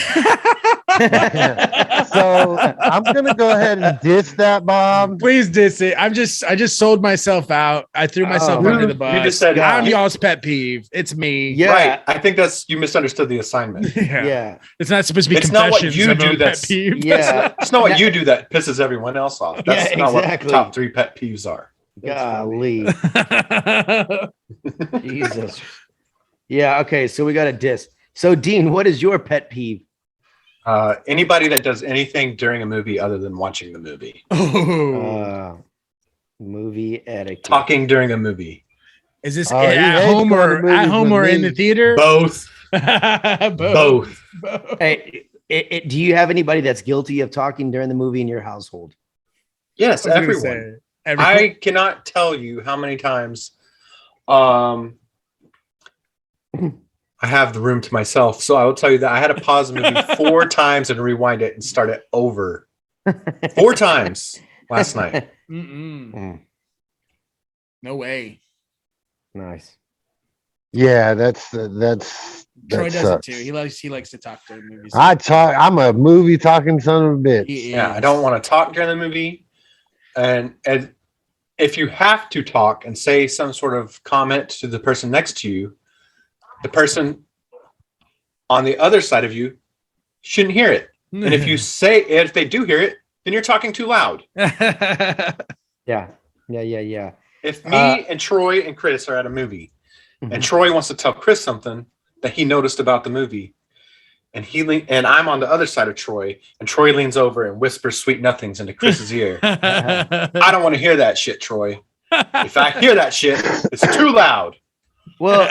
[SPEAKER 2] So I'm gonna go ahead and diss that, Bob.
[SPEAKER 1] Please diss it. I just sold myself out. I threw myself under the bus.
[SPEAKER 3] You just said
[SPEAKER 1] I'm y'all's pet peeve. It's me.
[SPEAKER 4] Yeah.
[SPEAKER 3] Right. I think you misunderstood the assignment.
[SPEAKER 4] Yeah.
[SPEAKER 1] It's not supposed to be.
[SPEAKER 3] It's not what you do
[SPEAKER 1] pet peeve.
[SPEAKER 4] Yeah.
[SPEAKER 3] It's not what you do that pisses everyone else off. That's not what top 3 pet peeves are.
[SPEAKER 4] Golly. Jesus. Yeah. Okay. So we got a diss. So Dean, what is your pet peeve?
[SPEAKER 3] Anybody that does anything during a movie other than watching the movie.
[SPEAKER 4] Movie etiquette.
[SPEAKER 3] Talking during a movie.
[SPEAKER 1] Is this at home or in the theater?
[SPEAKER 3] Both. Both.
[SPEAKER 4] Hey, do you have anybody that's guilty of talking during the movie in your household?
[SPEAKER 3] Yes, everyone. I cannot tell you how many times I have the room to myself. So I will tell you that I had to pause the movie 4 times and rewind it and start it over 4 times last night.
[SPEAKER 1] No way.
[SPEAKER 4] Nice.
[SPEAKER 2] Yeah, that's
[SPEAKER 1] Troy does
[SPEAKER 2] sucks.
[SPEAKER 1] it too. He likes to talk during movies.
[SPEAKER 2] I'm a movie talking son of a bitch.
[SPEAKER 3] Yeah, I don't want to talk during the movie. And if you have to talk and say some sort of comment to the person next to you, the person on the other side of you shouldn't hear it. And if they do hear it, then you're talking too loud.
[SPEAKER 4] Yeah.
[SPEAKER 3] If me and Troy and Chris are at a movie, and Troy wants to tell Chris something that he noticed about the movie, and I'm on the other side of Troy, and Troy leans over and whispers sweet nothings into Chris's ear. I don't want to hear that shit, Troy. If I hear that shit, it's too loud.
[SPEAKER 4] Well,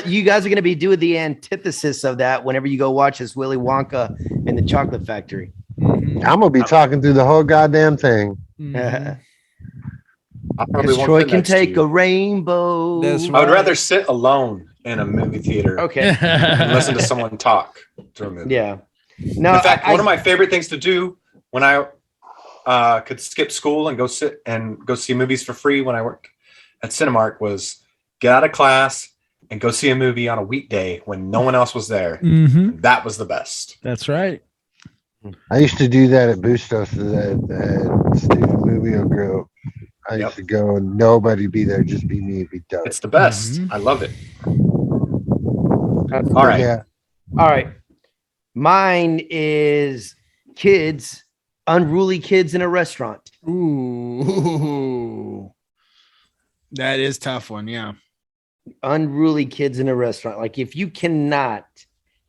[SPEAKER 4] you guys are going to be doing the antithesis of that whenever you go watch this Willy Wonka and the Chocolate Factory.
[SPEAKER 2] I'm gonna be talking through the whole goddamn thing.
[SPEAKER 4] Because Troy can take a rainbow.
[SPEAKER 1] That's
[SPEAKER 3] I would rather sit alone in a movie theater.
[SPEAKER 4] Okay.
[SPEAKER 3] And listen to someone talk through a movie.
[SPEAKER 4] Yeah. No,
[SPEAKER 3] in fact, one of my favorite things to do when I could skip school and go see movies for free when I worked at Cinemark was get out of class and go see a movie on a weekday when no one else was there.
[SPEAKER 1] Mm-hmm.
[SPEAKER 3] That was the best.
[SPEAKER 1] That's right.
[SPEAKER 2] I used to do that at Bustos, that student movie group. I used to go and nobody be there, just be me, be done.
[SPEAKER 3] It's the best.
[SPEAKER 1] Mm-hmm.
[SPEAKER 3] I love it.
[SPEAKER 2] All right. Yeah.
[SPEAKER 4] All right. Mine is unruly kids in a restaurant.
[SPEAKER 1] Ooh. That is a tough one, yeah.
[SPEAKER 4] Unruly kids in a restaurant. Like if you cannot,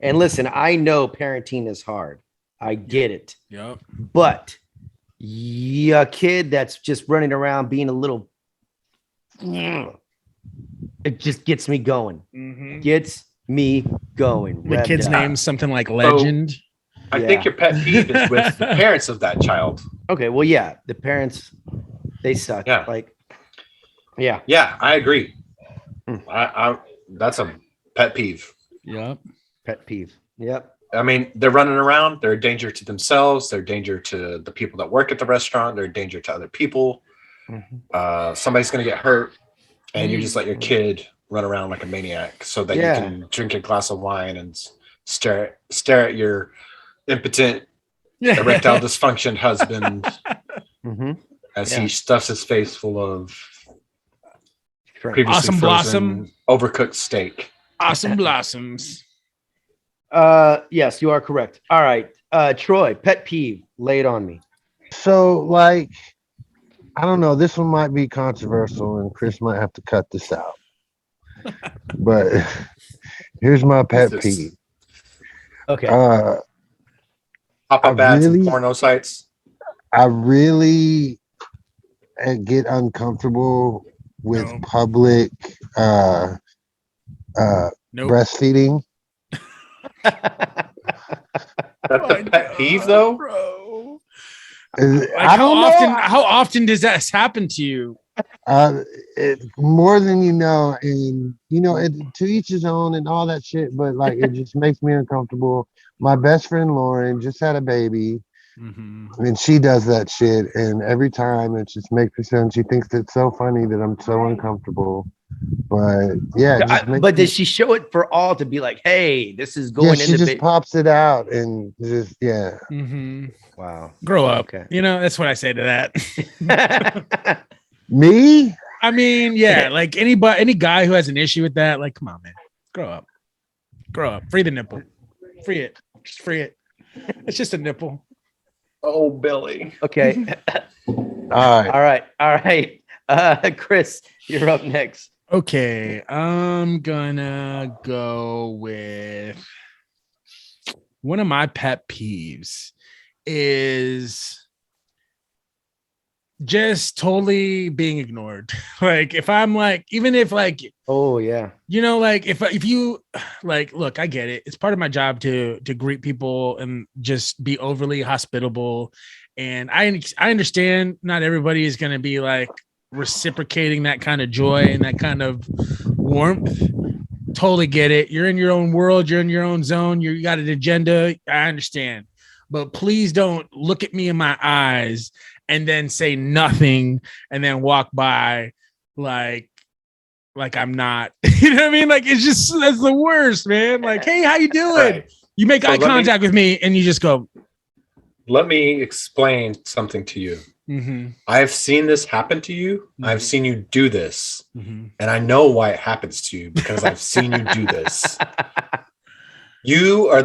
[SPEAKER 4] and listen, I know parenting is hard. I get it.
[SPEAKER 1] Yep.
[SPEAKER 4] But a kid that's just running around being a little, it just gets me going.
[SPEAKER 1] Mm-hmm.
[SPEAKER 4] Gets me going.
[SPEAKER 1] The kid's name's something like Legend.
[SPEAKER 3] I think your pet peeve is with the parents of that child.
[SPEAKER 4] Okay, well, yeah, the parents, they suck.
[SPEAKER 3] Yeah.
[SPEAKER 4] Yeah,
[SPEAKER 3] I agree. That's a pet peeve.
[SPEAKER 1] Yep.
[SPEAKER 4] Pet peeve. Yep.
[SPEAKER 3] I mean, they're running around. They're a danger to themselves. They're a danger to the people that work at the restaurant. They're a danger to other people.
[SPEAKER 4] Mm-hmm.
[SPEAKER 3] Somebody's going to get hurt, and you just let your kid run around like a maniac so that you can drink a glass of wine and stare at your impotent, erectile dysfunction husband as he stuffs his face full of previously
[SPEAKER 1] Awesome blossom,
[SPEAKER 3] overcooked steak.
[SPEAKER 1] Awesome blossoms.
[SPEAKER 4] Yes, you are correct. All right. Troy, pet peeve, lay it on me.
[SPEAKER 2] So, like, I don't know. This one might be controversial, and Chris might have to cut this out. But here's my pet peeve.
[SPEAKER 4] Okay.
[SPEAKER 3] Pop-up ads and porno sites.
[SPEAKER 2] I really get uncomfortable with public breastfeeding.
[SPEAKER 3] That's a pet peeve, though.
[SPEAKER 1] Bro.
[SPEAKER 2] I don't know.
[SPEAKER 1] How often does that happen to you?
[SPEAKER 2] More than you know, and to each his own and all that shit. But like, it just makes me uncomfortable. My best friend Lauren just had a baby, and she does that shit, and every time it just makes me sound. She thinks it's so funny that I'm so uncomfortable. But yeah,
[SPEAKER 4] but does she show it for all to be like, hey, this is going
[SPEAKER 2] she just pops it out and just
[SPEAKER 4] Wow.
[SPEAKER 1] Grow up.
[SPEAKER 4] Okay.
[SPEAKER 1] That's what I say to that.
[SPEAKER 2] Me?
[SPEAKER 1] I mean, like any guy who has an issue with that, like, come on, man, grow up, free the nipple, free it, just free it. It's just a nipple.
[SPEAKER 3] Oh, Billy.
[SPEAKER 4] Okay. All right. Chris, you're up next.
[SPEAKER 1] Okay, I'm gonna go with one of my pet peeves is just totally being ignored. Like if I'm like, even if like,
[SPEAKER 4] oh yeah,
[SPEAKER 1] like if you like, look, I get it. It's part of my job to greet people and just be overly hospitable. And I understand not everybody is going to be like reciprocating that kind of joy and that kind of warmth. Totally get it. You're in your own world. You're in your own zone. You got an agenda. I understand, but please don't look at me in my eyes and then say nothing and then walk by like I'm not, you know what I mean? Like, it's just, that's the worst, man. Like, hey, how you doing? Right. You make eye contact with me and you just go.
[SPEAKER 3] Let me explain something to you. I've seen this happen to you. I've seen you do this. And I know why it happens to you because I've seen you do this. You are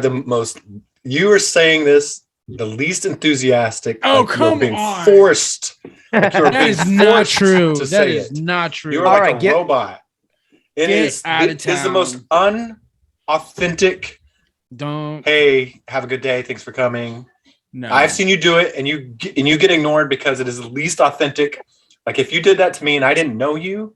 [SPEAKER 3] saying this the least enthusiastic.
[SPEAKER 1] Oh,
[SPEAKER 3] like
[SPEAKER 1] come
[SPEAKER 3] you're being
[SPEAKER 1] on.
[SPEAKER 3] forced. Like you're
[SPEAKER 1] That
[SPEAKER 3] being
[SPEAKER 1] is not
[SPEAKER 3] forced
[SPEAKER 1] true.
[SPEAKER 3] to
[SPEAKER 1] That
[SPEAKER 3] say
[SPEAKER 1] is
[SPEAKER 3] it.
[SPEAKER 1] not true.
[SPEAKER 3] You're
[SPEAKER 4] All
[SPEAKER 3] like
[SPEAKER 4] right,
[SPEAKER 3] a
[SPEAKER 4] get-
[SPEAKER 3] robot. It
[SPEAKER 1] Get
[SPEAKER 3] is
[SPEAKER 1] out of
[SPEAKER 3] it is the most unauthentic.
[SPEAKER 1] Don't.
[SPEAKER 3] Hey, have a good day. Thanks for coming.
[SPEAKER 1] No.
[SPEAKER 3] I've seen you do it, and you get ignored because it is the least authentic. Like if you did that to me and I didn't know you,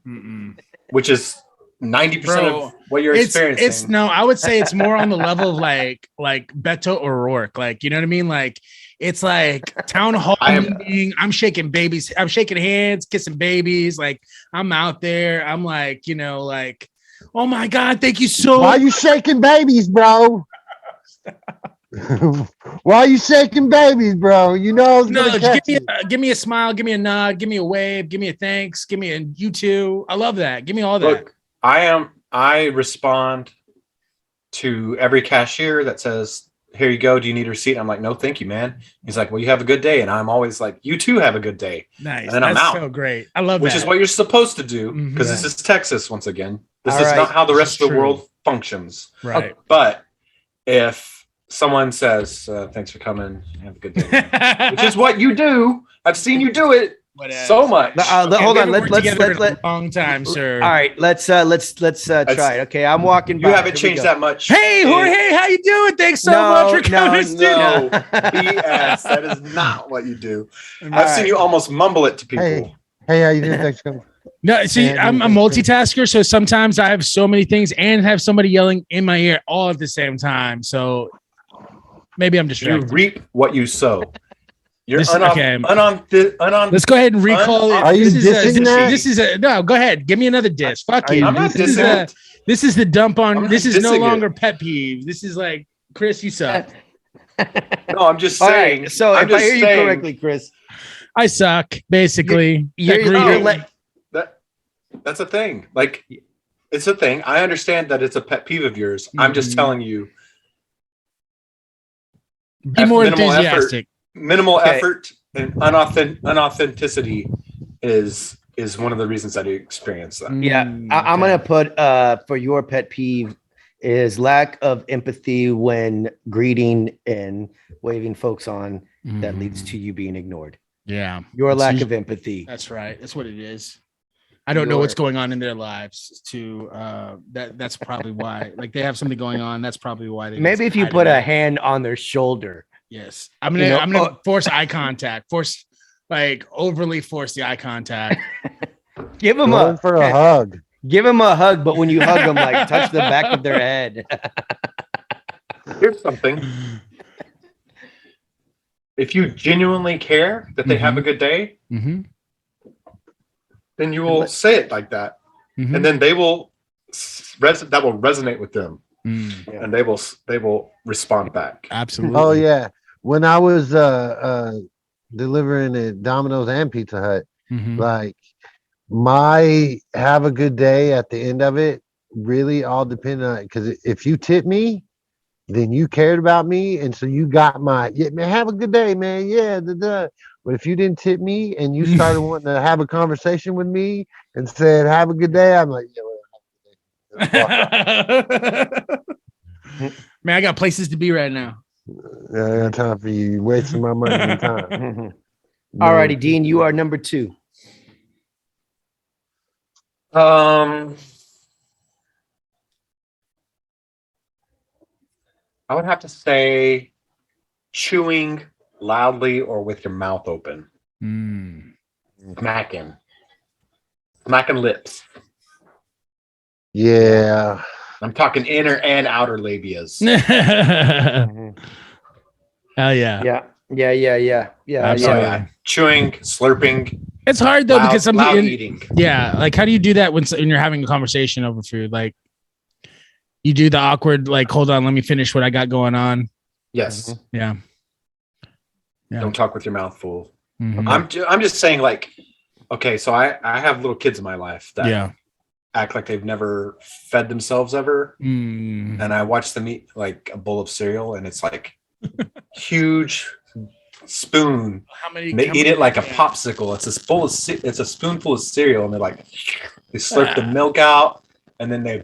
[SPEAKER 3] which is 90% of what you're experiencing.
[SPEAKER 1] It's no. I would say it's more on the level of like Beto O'Rourke. Like you know what I mean? Like it's like town hall meeting. I'm shaking babies. I'm shaking hands, kissing babies. Like I'm out there. I'm like like, oh my god, thank you so.
[SPEAKER 2] Why are you shaking babies, bro? Why are you shaking babies, bro? You know,
[SPEAKER 1] No, give me a smile, give me a nod, give me a wave, give me a thanks, give me a you too. I love that. Give me all that.
[SPEAKER 3] Look, I respond to every cashier that says, "Here you go. Do you need a receipt?" I'm like, "No, thank you, man." He's like, "Well, you have a good day," and I'm always like, "You too have a good day."
[SPEAKER 1] Nice.
[SPEAKER 3] And then
[SPEAKER 1] That's
[SPEAKER 3] I'm out.
[SPEAKER 1] so great. I love
[SPEAKER 3] which
[SPEAKER 1] that.
[SPEAKER 3] is what you're supposed to do because
[SPEAKER 1] Mhm.
[SPEAKER 3] this is Texas once again. This
[SPEAKER 4] All
[SPEAKER 3] is
[SPEAKER 4] right.
[SPEAKER 3] not how the
[SPEAKER 1] This
[SPEAKER 3] rest
[SPEAKER 1] is
[SPEAKER 3] of the
[SPEAKER 1] true.
[SPEAKER 3] world functions.
[SPEAKER 1] Right.
[SPEAKER 3] But if someone says, "Thanks for coming. Have a good day," which is what you do. I've seen you do it so much.
[SPEAKER 4] Hold on. Let's
[SPEAKER 1] a long time, sir.
[SPEAKER 4] All right, let's try it. Okay, I'm walking.
[SPEAKER 3] You haven't changed that much.
[SPEAKER 1] Hey, Jorge, how you doing? Thanks so much for coming to studio.
[SPEAKER 3] No, BS. That is not what you do.
[SPEAKER 1] All
[SPEAKER 3] I've seen you almost mumble it to people.
[SPEAKER 2] Hey, how you doing? Thanks for coming.
[SPEAKER 1] No, see, I'm a multitasker, so sometimes I have so many things and have somebody yelling in my ear all at the same time. So maybe I'm
[SPEAKER 3] You
[SPEAKER 1] distracted.
[SPEAKER 3] reap what you sow. You're
[SPEAKER 1] Let's go ahead and recall it.
[SPEAKER 2] Are you dissing that?
[SPEAKER 1] This is no. Go ahead. Give me another diss. Fuck it.
[SPEAKER 3] I'm not dissing it.
[SPEAKER 1] This is the dump on.
[SPEAKER 3] I'm not
[SPEAKER 1] This is no
[SPEAKER 3] dissing
[SPEAKER 1] longer pet peeve. This is like Chris, you suck.
[SPEAKER 3] No, I'm just
[SPEAKER 4] All
[SPEAKER 3] saying.
[SPEAKER 4] right, so
[SPEAKER 3] I'm
[SPEAKER 4] if I
[SPEAKER 3] just
[SPEAKER 4] hear you
[SPEAKER 3] saying
[SPEAKER 4] correctly, Chris,
[SPEAKER 1] I suck. Basically,
[SPEAKER 3] that's a thing. Like, it's a thing. I understand that it's a pet peeve of yours. I'm just telling you.
[SPEAKER 1] Be more enthusiastic.
[SPEAKER 3] Minimal effort and unauthenticity is one of the reasons that you experience that.
[SPEAKER 4] Yeah, I'm gonna put for your pet peeve is lack of empathy when greeting and waving folks on that leads to you being ignored.
[SPEAKER 1] Yeah,
[SPEAKER 4] your lack of empathy.
[SPEAKER 1] That's right. That's what it is. I don't know what's going on in their lives. That's probably why. Like they have something going on. That's probably why.
[SPEAKER 4] Maybe if you put a hand on their shoulder.
[SPEAKER 1] Yes, I'm gonna force eye contact. Overly force the eye contact.
[SPEAKER 4] Give him
[SPEAKER 2] a hug.
[SPEAKER 4] Give him a hug, but when you hug them, like touch the back of their head.
[SPEAKER 3] Here's something. If you genuinely care that they have a good day, then you will say it like that, and then they will that will resonate with them, and they will respond back.
[SPEAKER 1] Absolutely.
[SPEAKER 2] Oh yeah. When I was delivering at Domino's and Pizza Hut, like my have a good day at the end of it really all depended on it, because if you tip me, then you cared about me, and so you got my man, have a good day, man. Yeah, But if you didn't tip me and you started wanting to have a conversation with me and said have a good day, I'm like,
[SPEAKER 1] man, I got places to be right now.
[SPEAKER 2] I got time for you. You're wasting my money and time.
[SPEAKER 4] All righty, Dean, you are number 2.
[SPEAKER 3] I would have to say chewing loudly or with your mouth open. Smacking lips.
[SPEAKER 2] Yeah.
[SPEAKER 3] I'm talking inner and outer labias.
[SPEAKER 1] Hell yeah.
[SPEAKER 4] Yeah.
[SPEAKER 3] Chewing, slurping.
[SPEAKER 1] It's hard though because
[SPEAKER 3] loud eating.
[SPEAKER 1] Yeah, like how do you do that when you're having a conversation over food? Like you do the awkward, like, hold on, let me finish what I got going on.
[SPEAKER 3] Yes.
[SPEAKER 1] Yeah.
[SPEAKER 3] Don't talk with your mouth full. I'm just saying, like, okay, so I have little kids in my life that act like they've never fed themselves ever, and I watch them eat like a bowl of cereal, and it's like huge spoon. They eat it like a popsicle. It's a spoonful of cereal, and they're like, they slurp the milk out, and then they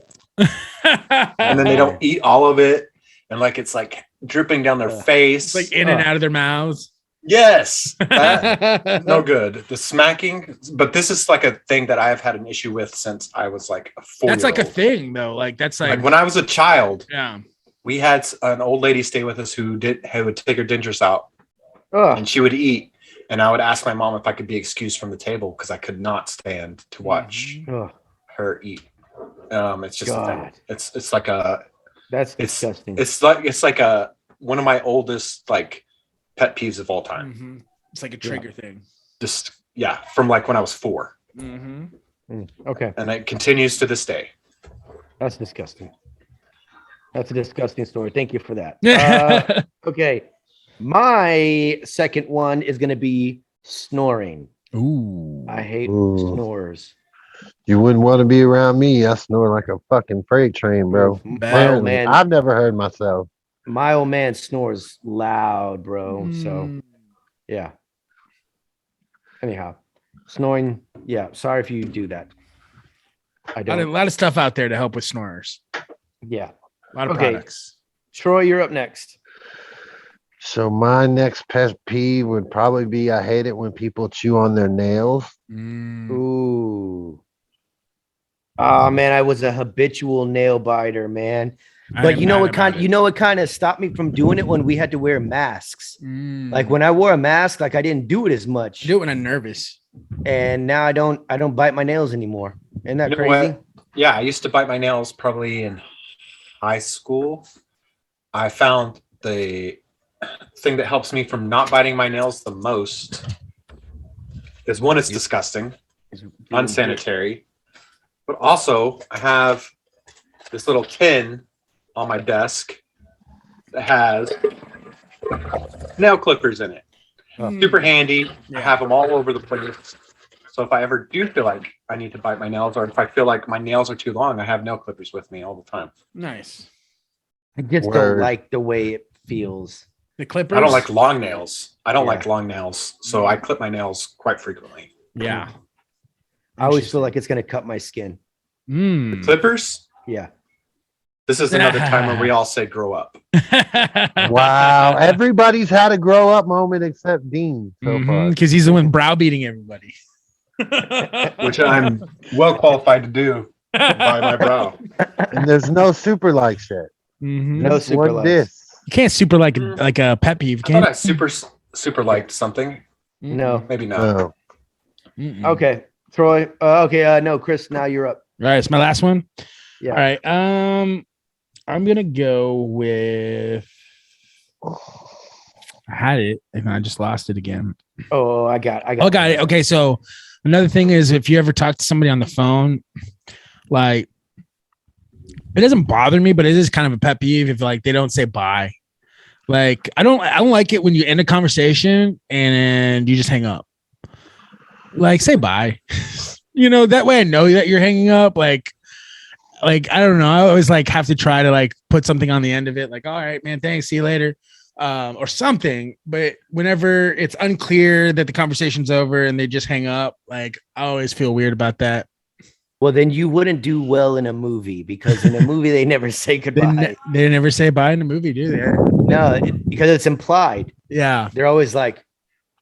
[SPEAKER 3] don't eat all of it, and like it's like dripping down their face.
[SPEAKER 1] Like in and out of their mouths.
[SPEAKER 3] Yes. No good. The smacking. But this is like a thing that I've had an issue with since I was like a 4-year-old.
[SPEAKER 1] That's like a thing though. Like that's like
[SPEAKER 3] when I was a child.
[SPEAKER 1] Yeah.
[SPEAKER 3] We had an old lady stay with us who would take her dentures out, and she would eat. And I would ask my mom if I could be excused from the table because I could not stand to watch her eat. It's just a thing. It's like a.
[SPEAKER 4] That's disgusting.
[SPEAKER 3] It's like a one of my oldest like pet peeves of all time.
[SPEAKER 1] Mm-hmm. It's like a trigger thing.
[SPEAKER 3] Just from like when I was 4.
[SPEAKER 4] Okay.
[SPEAKER 3] And it continues to this day.
[SPEAKER 4] That's disgusting. That's a disgusting story. Thank you for that. Okay. My second one is going to be snoring.
[SPEAKER 1] Ooh.
[SPEAKER 4] I hate snores.
[SPEAKER 2] You wouldn't want to be around me. I snore like a fucking freight train, bro.
[SPEAKER 4] My old man.
[SPEAKER 2] I've never heard myself.
[SPEAKER 4] My old man snores loud, bro. So, yeah. Anyhow, snoring. Yeah. Sorry if you do that. I don't.
[SPEAKER 1] A lot of stuff out there to help with snorers.
[SPEAKER 4] Yeah.
[SPEAKER 1] A lot of products.
[SPEAKER 4] Troy, you're up next.
[SPEAKER 2] So my next pet peeve would probably be I hate it when people chew on their nails.
[SPEAKER 4] Ooh. Oh man, I was a habitual nail biter, man. But you know what kind of stopped me from doing it when we had to wear masks. Like when I wore a mask, like I didn't do it as much.
[SPEAKER 1] I do it when I'm nervous.
[SPEAKER 4] And now I don't bite my nails anymore. Isn't that crazy?
[SPEAKER 3] Yeah, I used to bite my nails probably in high school. I found the thing that helps me from not biting my nails the most is one, it's disgusting, unsanitary, but also I have this little tin on my desk that has nail clippers in it. Super handy. I have them all over the place. So if I ever do feel like I need to bite my nails, or if I feel like my nails are too long, I have nail clippers with me all the time.
[SPEAKER 1] Nice.
[SPEAKER 4] I just don't like the way it feels.
[SPEAKER 1] The clippers?
[SPEAKER 3] I don't like long nails. So I clip my nails quite frequently.
[SPEAKER 1] Yeah.
[SPEAKER 4] I always feel like it's going to cut my skin.
[SPEAKER 3] The clippers?
[SPEAKER 4] Yeah.
[SPEAKER 3] This is another time when we all say grow up.
[SPEAKER 2] Wow. Everybody's had a grow up moment except Dean so far.
[SPEAKER 1] Because he's the one browbeating everybody.
[SPEAKER 3] Which I'm well qualified to do by my brow.
[SPEAKER 2] And there's no super like shit.
[SPEAKER 4] No super likes.
[SPEAKER 1] You can't super like a pet peeve.
[SPEAKER 3] I thought I super liked something.
[SPEAKER 4] No.
[SPEAKER 3] Maybe not.
[SPEAKER 2] No.
[SPEAKER 4] Okay. Troy. No, Chris, now you're up.
[SPEAKER 1] All right, it's my last one.
[SPEAKER 4] Yeah.
[SPEAKER 1] All right. I'm gonna go with. I had it and I just lost it again.
[SPEAKER 4] Oh, I got
[SPEAKER 1] it. Okay, so another thing is if you ever talk to somebody on the phone, like it doesn't bother me, but it is kind of a pet peeve if like they don't say bye. Like I don't like it when you end a conversation and you just hang up. Like say bye. That way I know that you're hanging up. Like I don't know. I always like have to try to like put something on the end of it. Like, all right, man, thanks. See you later. Or something. But whenever it's unclear that the conversation's over and they just hang up, like I always feel weird about that.
[SPEAKER 4] Well, then you wouldn't do well in a movie because in a movie they never say goodbye.
[SPEAKER 1] They never say bye in a movie, do they?
[SPEAKER 4] No, because it's implied.
[SPEAKER 1] Yeah.
[SPEAKER 4] They're always like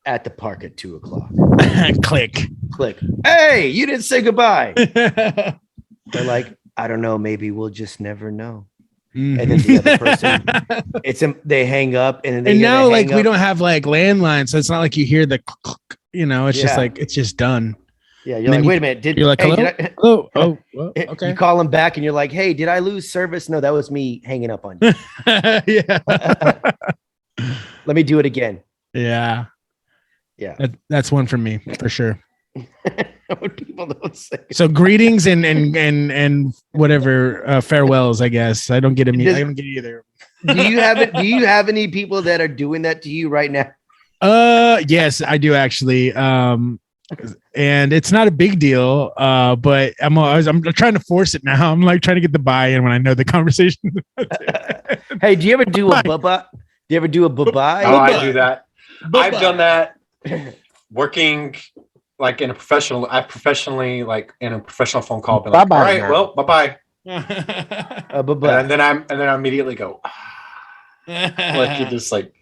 [SPEAKER 4] at the park at 2:00. Click. Hey, you didn't say goodbye. They're like, I don't know. Maybe we'll just never know. And then the other person, they hang up, and then
[SPEAKER 1] now like we don't have like landlines, so it's not like you hear the, it's just like it's just done.
[SPEAKER 4] Yeah, you're like, wait a minute.
[SPEAKER 1] You're like, hello? Oh, okay.
[SPEAKER 4] You call them back, and you're like, hey, did I lose service? No, that was me hanging up on you.
[SPEAKER 1] Yeah.
[SPEAKER 4] Let me do it again.
[SPEAKER 1] Yeah.
[SPEAKER 4] Yeah.
[SPEAKER 1] That's one for me for sure.
[SPEAKER 4] What people don't say.
[SPEAKER 1] So greetings and whatever farewells, I guess. I don't get I don't get either.
[SPEAKER 4] Do you have any people that are doing that to you right now?
[SPEAKER 1] Yes, I do actually. And it's not a big deal. But I'm trying to force it now. I'm like trying to get the buy-in when I know the conversation.
[SPEAKER 4] Hey, do you ever do a bye-bye? Do you ever do a bye-bye?
[SPEAKER 3] Oh, I do that. I've done that working like in a professional. I've professionally like in a professional phone call. Been like, all right, well, bye-bye.
[SPEAKER 4] Bye-bye.
[SPEAKER 3] And then I immediately go. Like you just like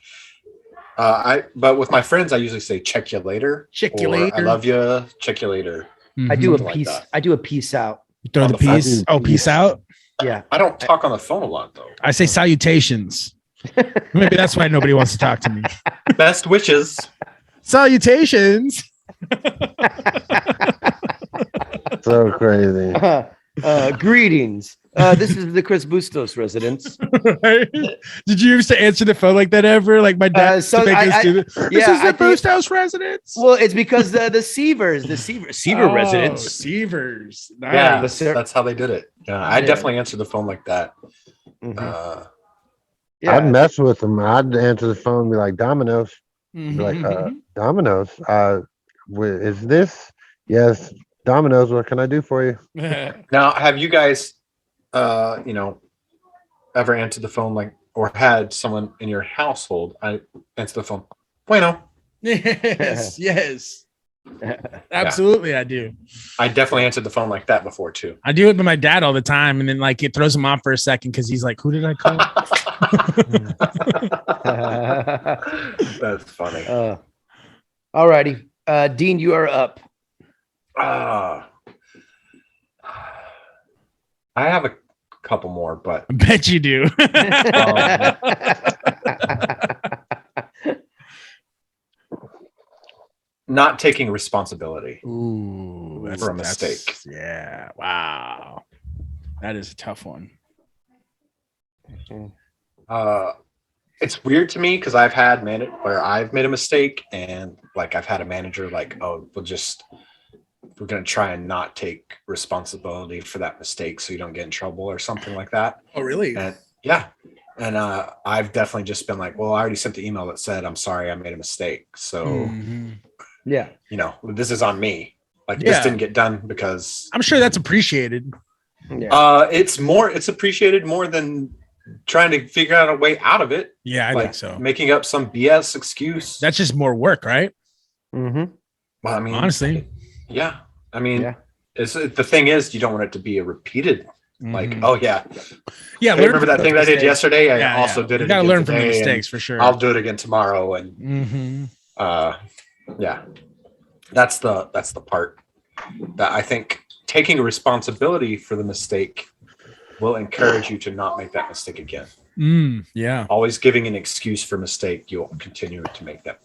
[SPEAKER 3] but with my friends I usually say check you later.
[SPEAKER 1] Check you
[SPEAKER 3] or
[SPEAKER 1] later.
[SPEAKER 3] I love you, check you later.
[SPEAKER 4] I do a
[SPEAKER 3] Something like
[SPEAKER 4] piece.
[SPEAKER 3] that.
[SPEAKER 4] I do a piece out.
[SPEAKER 1] You throw
[SPEAKER 3] On
[SPEAKER 1] the
[SPEAKER 3] the phone.
[SPEAKER 1] piece. Oh, peace out.
[SPEAKER 4] Yeah.
[SPEAKER 3] I don't talk on the phone a lot though.
[SPEAKER 1] I say salutations. Maybe that's why nobody wants to talk to me.
[SPEAKER 3] Best wishes.
[SPEAKER 1] Salutations.
[SPEAKER 2] So crazy.
[SPEAKER 4] Greetings. This is the Chris Bustos residence.
[SPEAKER 1] Right? Did you used to answer the phone like that ever? Like my dad used to make us do this. This is the Boost House residence.
[SPEAKER 4] Well, it's because the Seavers, Seaver residence.
[SPEAKER 1] Seavers. Nice.
[SPEAKER 3] Yeah, that's how they did it. Yeah, I definitely answered the phone like that.
[SPEAKER 4] Mhm.
[SPEAKER 2] I'd mess with them. I'd answer the phone and be like, Domino's. Be like, Domino's. Is this? Yes, Domino's. What can I do for you?
[SPEAKER 3] Now, have you guys, ever answered the phone like, or had someone in your household answer the phone? Bueno.
[SPEAKER 1] Yes. Absolutely, I do.
[SPEAKER 3] I definitely answered the phone like that before too.
[SPEAKER 1] I do it with my dad all the time, and then like it throws him off for a second because he's like, "Who did I call?"
[SPEAKER 3] That's funny.
[SPEAKER 4] All righty, Dean, you are up.
[SPEAKER 3] I have a couple more, but
[SPEAKER 1] I bet you do.
[SPEAKER 3] Not taking responsibility
[SPEAKER 1] For
[SPEAKER 3] a mistake.
[SPEAKER 1] Yeah. Wow. That is a tough one.
[SPEAKER 3] It's weird to me because I've had where I've made a mistake and like I've had a manager like, oh, we're going to try and not take responsibility for that mistake so you don't get in trouble or something like that.
[SPEAKER 1] Oh, really?
[SPEAKER 3] And yeah. And I've definitely just been like, well, I already sent the email that said, I'm sorry, I made a mistake. So,
[SPEAKER 4] yeah,
[SPEAKER 3] this is on me. Like this didn't get done because
[SPEAKER 1] I'm sure that's appreciated.
[SPEAKER 4] Yeah.
[SPEAKER 3] It's appreciated more than trying to figure out a way out of it.
[SPEAKER 1] Yeah, I think so.
[SPEAKER 3] Making up some BS excuse.
[SPEAKER 1] That's just more work, right?
[SPEAKER 4] Mm-hmm.
[SPEAKER 3] Well, I mean,
[SPEAKER 1] honestly,
[SPEAKER 3] yeah. I mean, the thing is, you don't want it to be a repeated. Like,
[SPEAKER 1] Mm-hmm.
[SPEAKER 3] oh yeah,
[SPEAKER 1] yeah.
[SPEAKER 3] Hey, remember that thing that I did yesterday? I also did it.
[SPEAKER 1] You gotta
[SPEAKER 3] again
[SPEAKER 1] learn from your
[SPEAKER 3] today,
[SPEAKER 1] mistakes for sure.
[SPEAKER 3] I'll do it again tomorrow, and yeah, that's the part that I think taking responsibility for the mistake will encourage you to not make that mistake again.
[SPEAKER 1] Yeah.
[SPEAKER 3] Always giving an excuse for mistake, you'll continue to make that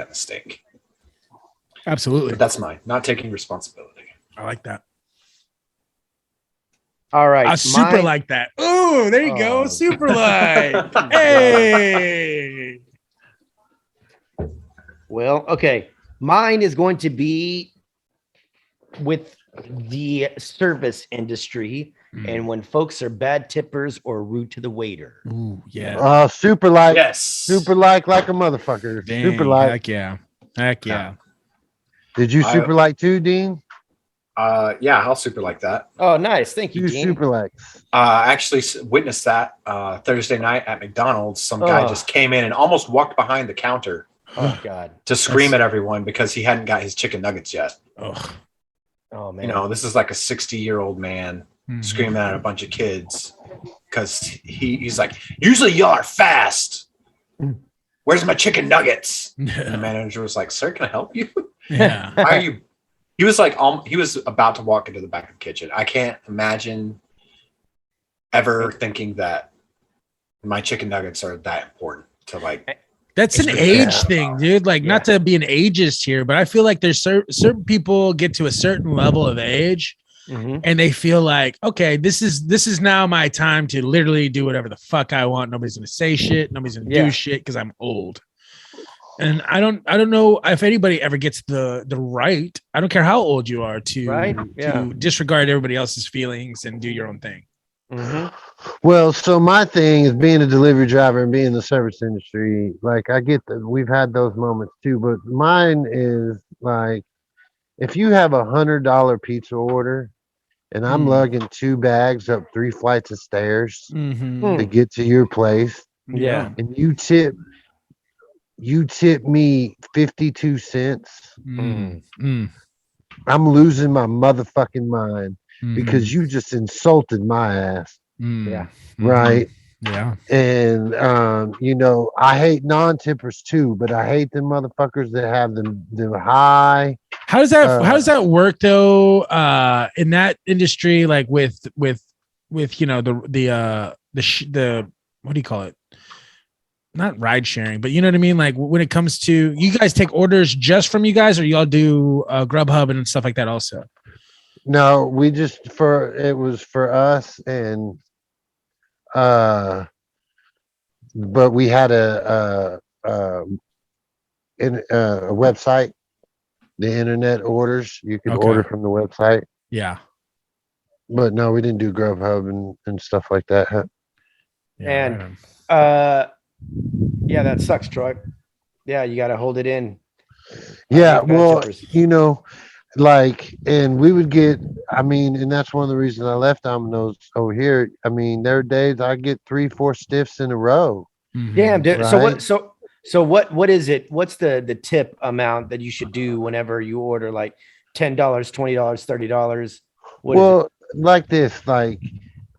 [SPEAKER 3] mistake.
[SPEAKER 1] Absolutely.
[SPEAKER 3] But that's mine. Not taking responsibility.
[SPEAKER 1] I like that.
[SPEAKER 4] All right.
[SPEAKER 1] I super like that. Oh, there you go. Super like. Hey.
[SPEAKER 4] Well, okay. Mine is going to be with the service industry and when folks are bad tippers or rude to the waiter.
[SPEAKER 1] Ooh, yeah.
[SPEAKER 2] Super like.
[SPEAKER 3] Yes.
[SPEAKER 2] Super like a motherfucker.
[SPEAKER 1] Dang,
[SPEAKER 2] super like.
[SPEAKER 1] Heck yeah.
[SPEAKER 2] Did you super like too, Dean?
[SPEAKER 3] Yeah, I'll super like that.
[SPEAKER 4] Oh, nice. Thank you, Dean.
[SPEAKER 2] Super like.
[SPEAKER 3] Actually witnessed that Thursday night at McDonald's. Some guy just came in and almost walked behind the counter.
[SPEAKER 4] Oh God!
[SPEAKER 3] To scream at everyone because he hadn't got his chicken nuggets yet.
[SPEAKER 4] Oh man!
[SPEAKER 3] This is like a 60-year-old man screaming at a bunch of kids because he's like, usually y'all are fast. Where's my chicken nuggets? And the manager was like, sir, can I help you?
[SPEAKER 1] Yeah.
[SPEAKER 3] Why are you? He was like, he was about to walk into the back of the kitchen. I can't imagine ever thinking that my chicken nuggets are that important to like.
[SPEAKER 1] That's an age thing, dude. Like, not to be an ageist here, but I feel like there's certain people get to a certain level of age and they feel like, okay, this is now my time to literally do whatever the fuck I want. Nobody's gonna say shit. Nobody's gonna do shit because I'm old. And I don't know if anybody ever gets the right. I don't care how old you are to disregard everybody else's feelings and do your own thing.
[SPEAKER 2] Well, so my thing is being a delivery driver and being in the service industry. Like, I get that we've had those moments too, but mine is like, if you have $100 pizza order and I'm lugging 2 bags up 3 flights of stairs to get to your place, and you tip me 52 cents, I'm losing my motherfucking mind because you just insulted my ass.
[SPEAKER 4] Yeah.
[SPEAKER 2] Right.
[SPEAKER 1] Yeah.
[SPEAKER 2] And I hate non-tippers too, but I hate them motherfuckers that have the high.
[SPEAKER 1] How does that work though? In that industry, like with the what do you call it? Not ride sharing, but you know what I mean? Like when it comes to, you guys take orders just from you guys, or y'all do Grubhub and stuff like that also?
[SPEAKER 2] No, it was for us, and but we had a website, the internet orders. You could order from the website.
[SPEAKER 1] Yeah.
[SPEAKER 2] But no, we didn't do Grubhub and stuff like that. Huh?
[SPEAKER 1] Yeah,
[SPEAKER 4] and yeah, that sucks, Troy. Yeah, you got to hold it in.
[SPEAKER 2] Yeah, well, and we would get, and that's one of the reasons I left Domino's over here. I mean, there are days I get 3-4 stiffs in a row.
[SPEAKER 1] Mm-hmm.
[SPEAKER 4] Damn, dude.
[SPEAKER 2] Right?
[SPEAKER 4] So what is it? What's the tip amount that you should do whenever you order, like $10, $20, $30?
[SPEAKER 2] Well, like this,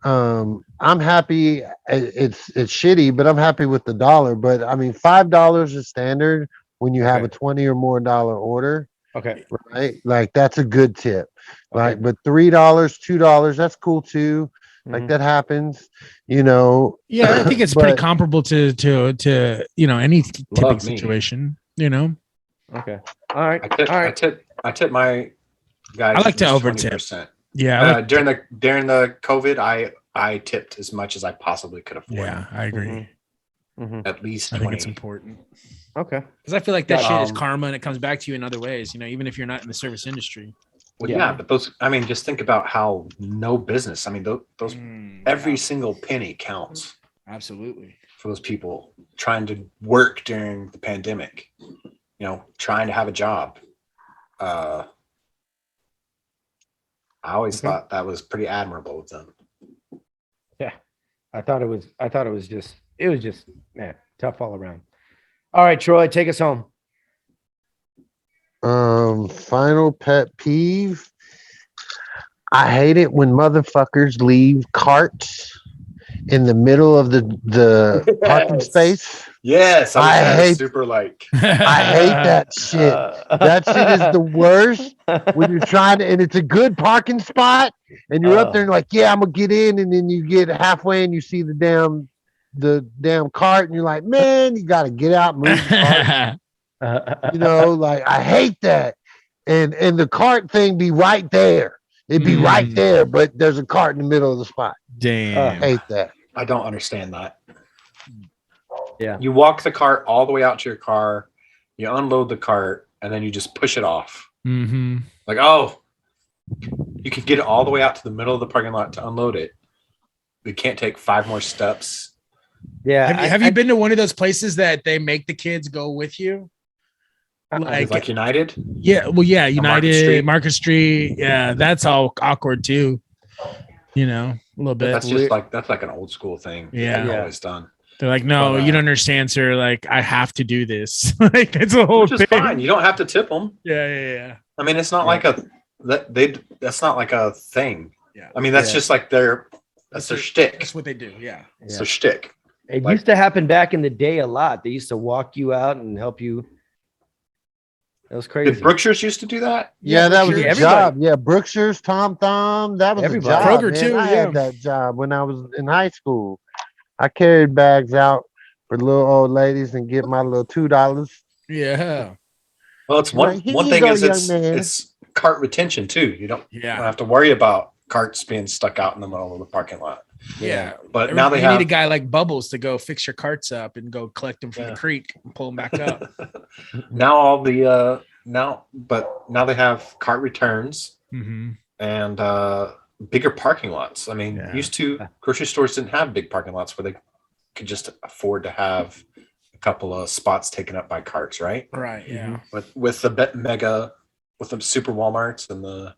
[SPEAKER 2] I'm happy. It's shitty, but I'm happy with the dollar. But I mean, $5 is standard when you have a $20 or more order.
[SPEAKER 4] Okay.
[SPEAKER 2] Right. Like that's a good tip.
[SPEAKER 4] Okay.
[SPEAKER 2] Right. But $3, $2, that's cool too. Like that happens,
[SPEAKER 1] Yeah, I think it's pretty comparable to any tipping situation,
[SPEAKER 4] Okay. All right.
[SPEAKER 3] I tip my guys.
[SPEAKER 1] I like to over tip. Yeah.
[SPEAKER 3] During the COVID, I tipped as much as I possibly could afford.
[SPEAKER 1] Yeah, I agree.
[SPEAKER 4] Mm-hmm.
[SPEAKER 3] At least
[SPEAKER 1] 20. I think it's important.
[SPEAKER 4] Okay.
[SPEAKER 1] Because I feel like that shit is karma, and it comes back to you in other ways, even if you're not in the service industry.
[SPEAKER 3] Well, yeah, but just think about how no business. I mean, those every single penny counts.
[SPEAKER 1] Absolutely.
[SPEAKER 3] For those people trying to work during the pandemic, trying to have a job. I always thought that was pretty admirable of them.
[SPEAKER 4] Yeah, I thought it was just tough all around. All right, Troy, take us home.
[SPEAKER 2] Final pet peeve. I hate it when motherfuckers leave carts in the middle of the parking space.
[SPEAKER 3] Yes,
[SPEAKER 2] I hate
[SPEAKER 3] super like.
[SPEAKER 2] I hate that shit. That shit is the worst when you're trying to, and it's a good parking spot, and you're up there and like, yeah, I'm gonna get in, and then you get halfway and you see the damn cart, and you're like, man, you gotta get out, and move the cart. Like I hate that, and the cart thing be right there. It'd be right there, but there's a cart in the middle of the spot.
[SPEAKER 1] Damn,
[SPEAKER 2] I hate that.
[SPEAKER 3] I don't understand that.
[SPEAKER 4] Yeah,
[SPEAKER 3] you walk the cart all the way out to your car, you unload the cart, and then you just push it off.
[SPEAKER 1] Mm-hmm.
[SPEAKER 3] Like, you can get it all the way out to the middle of the parking lot to unload it. We can't take 5 more steps.
[SPEAKER 4] Yeah.
[SPEAKER 1] Have you been to one of those places that they make the kids go with you?
[SPEAKER 3] Like United?
[SPEAKER 1] Yeah. Well, yeah. United, Market Street. Yeah. That's all awkward too. A little bit.
[SPEAKER 3] That's just that's like an old school thing.
[SPEAKER 1] Yeah.
[SPEAKER 3] I've always done.
[SPEAKER 1] They're like, no, you don't understand, sir. Like, I have to do this. Like, it's a whole thing.
[SPEAKER 3] Fine. You don't have to tip them.
[SPEAKER 1] Yeah.
[SPEAKER 3] I mean, it's not like that's not like a thing.
[SPEAKER 1] Yeah.
[SPEAKER 3] I mean, that's just like their shtick.
[SPEAKER 1] That's what they do. Yeah.
[SPEAKER 3] It's their shtick.
[SPEAKER 4] It used to happen back in the day a lot. They used to walk you out and help you. That was crazy.
[SPEAKER 3] Did Brookshire's used to do that?
[SPEAKER 2] Yeah, that was a job. Yeah, Brookshire's, Tom Thumb. That was a job.
[SPEAKER 1] Kroger too.
[SPEAKER 2] I had that job when I was in high school. I carried bags out for little old ladies and get my little $2.
[SPEAKER 1] Yeah.
[SPEAKER 3] Well, it's one thing is it's cart retention too. You don't have to worry about carts being stuck out in the middle of the parking lot.
[SPEAKER 1] Yeah.
[SPEAKER 3] But now they
[SPEAKER 1] need a guy like Bubbles to go fix your carts up and go collect them from the creek and pull them back up.
[SPEAKER 3] Now now they have cart returns and bigger parking lots. I mean, used to grocery stores didn't have big parking lots where they could just afford to have a couple of spots taken up by carts, right?
[SPEAKER 1] Right. Yeah.
[SPEAKER 3] With the mega, with the super Walmarts and the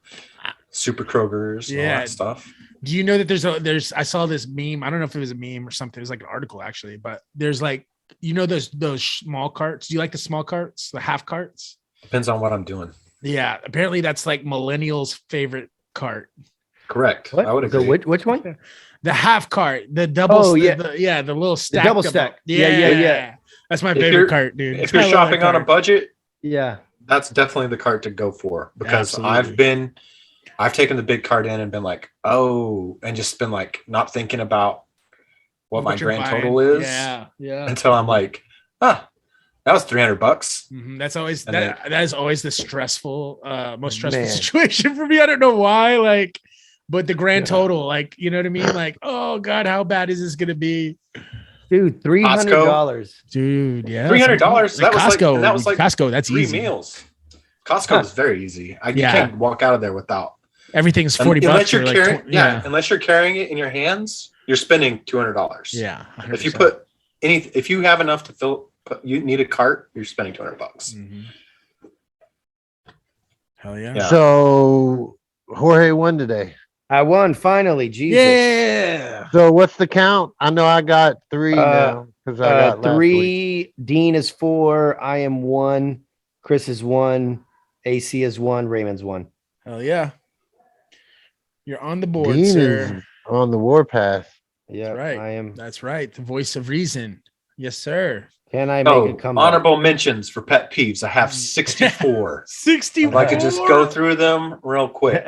[SPEAKER 3] super Krogers and all that stuff.
[SPEAKER 1] Do you know that there's I saw this meme. I don't know if it was a meme or something. It was like an article actually, but there's like, those small carts. Do you like the small carts, the half carts?
[SPEAKER 3] Depends on what I'm doing.
[SPEAKER 1] Yeah. Apparently that's like millennials' favorite cart.
[SPEAKER 3] Correct.
[SPEAKER 4] What?
[SPEAKER 3] I would
[SPEAKER 4] So
[SPEAKER 3] agree.
[SPEAKER 4] which one?
[SPEAKER 1] The half cart, the double.
[SPEAKER 4] Oh, yeah.
[SPEAKER 1] The little stack.
[SPEAKER 4] double stack. Yeah.
[SPEAKER 1] That's my
[SPEAKER 3] If
[SPEAKER 1] favorite
[SPEAKER 3] you're-
[SPEAKER 1] cart, dude.
[SPEAKER 3] If you're
[SPEAKER 1] I love that
[SPEAKER 3] shopping on a
[SPEAKER 1] cart.
[SPEAKER 3] budget,
[SPEAKER 4] Yeah.
[SPEAKER 3] that's definitely the cart to go for, because
[SPEAKER 1] Absolutely.
[SPEAKER 3] I've taken the big cart in and been like, oh, and just been like not thinking about what my
[SPEAKER 1] you're
[SPEAKER 3] grand
[SPEAKER 1] buying.
[SPEAKER 3] total is
[SPEAKER 1] Yeah.
[SPEAKER 3] until I'm like, that was $300.
[SPEAKER 1] That's always
[SPEAKER 3] And
[SPEAKER 1] that is always the stressful, most stressful
[SPEAKER 4] Man.
[SPEAKER 1] situation for me. I don't know why, like, but the grand total, like, you know what I mean? Like, oh God, how bad is this gonna be?
[SPEAKER 4] Dude, $300.
[SPEAKER 1] Dude, yeah.
[SPEAKER 3] $300.
[SPEAKER 1] Like
[SPEAKER 3] That was like,
[SPEAKER 1] Costco.
[SPEAKER 3] and that was like
[SPEAKER 1] Costco, that's
[SPEAKER 3] 3
[SPEAKER 1] easy.
[SPEAKER 3] meals. Costco is very easy. You
[SPEAKER 1] Yeah.
[SPEAKER 3] can't walk out of there without.
[SPEAKER 1] Everything's 40
[SPEAKER 3] unless
[SPEAKER 1] bucks.
[SPEAKER 3] you're
[SPEAKER 1] for, like,
[SPEAKER 3] carrying, unless you're carrying it in your hands, you're spending $200.
[SPEAKER 1] Yeah. 100%.
[SPEAKER 3] If you put if you have enough to you need a cart, you're spending $200.
[SPEAKER 1] Mhm. Hell yeah.
[SPEAKER 3] Yeah.
[SPEAKER 2] So Jorge won today.
[SPEAKER 4] I won finally. Jesus.
[SPEAKER 1] Yeah.
[SPEAKER 2] So what's the count? I know I got 3 now because I got last week.
[SPEAKER 4] 3. Dean is 4. I am 1. Chris is 1. AC is 1. Raymond's 1.
[SPEAKER 1] Hell yeah. You're on the board,
[SPEAKER 2] Dean
[SPEAKER 1] sir.
[SPEAKER 2] is on the warpath.
[SPEAKER 4] Yeah,
[SPEAKER 1] right.
[SPEAKER 4] I am.
[SPEAKER 1] That's right. The voice of reason. Yes, sir.
[SPEAKER 4] Can I make a comeback?
[SPEAKER 3] Honorable mentions for pet peeves. I have 64.
[SPEAKER 1] 64.
[SPEAKER 3] If I could just go through them real quick.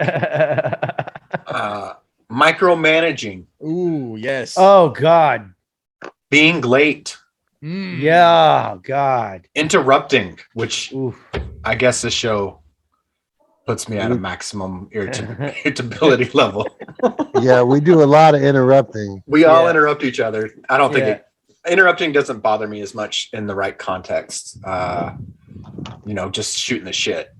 [SPEAKER 3] Micromanaging,
[SPEAKER 1] Ooh, yes.
[SPEAKER 4] Oh God.
[SPEAKER 3] being late,
[SPEAKER 1] Mm.
[SPEAKER 4] Yeah. God.
[SPEAKER 3] interrupting, which
[SPEAKER 4] Oof.
[SPEAKER 3] I guess this show puts me at a maximum irritability level.
[SPEAKER 2] Yeah, we do a lot of interrupting.
[SPEAKER 3] We all
[SPEAKER 4] Yeah.
[SPEAKER 3] interrupt each other. I don't think
[SPEAKER 4] Yeah.
[SPEAKER 3] interrupting doesn't bother me as much in the right context. Just shooting the shit.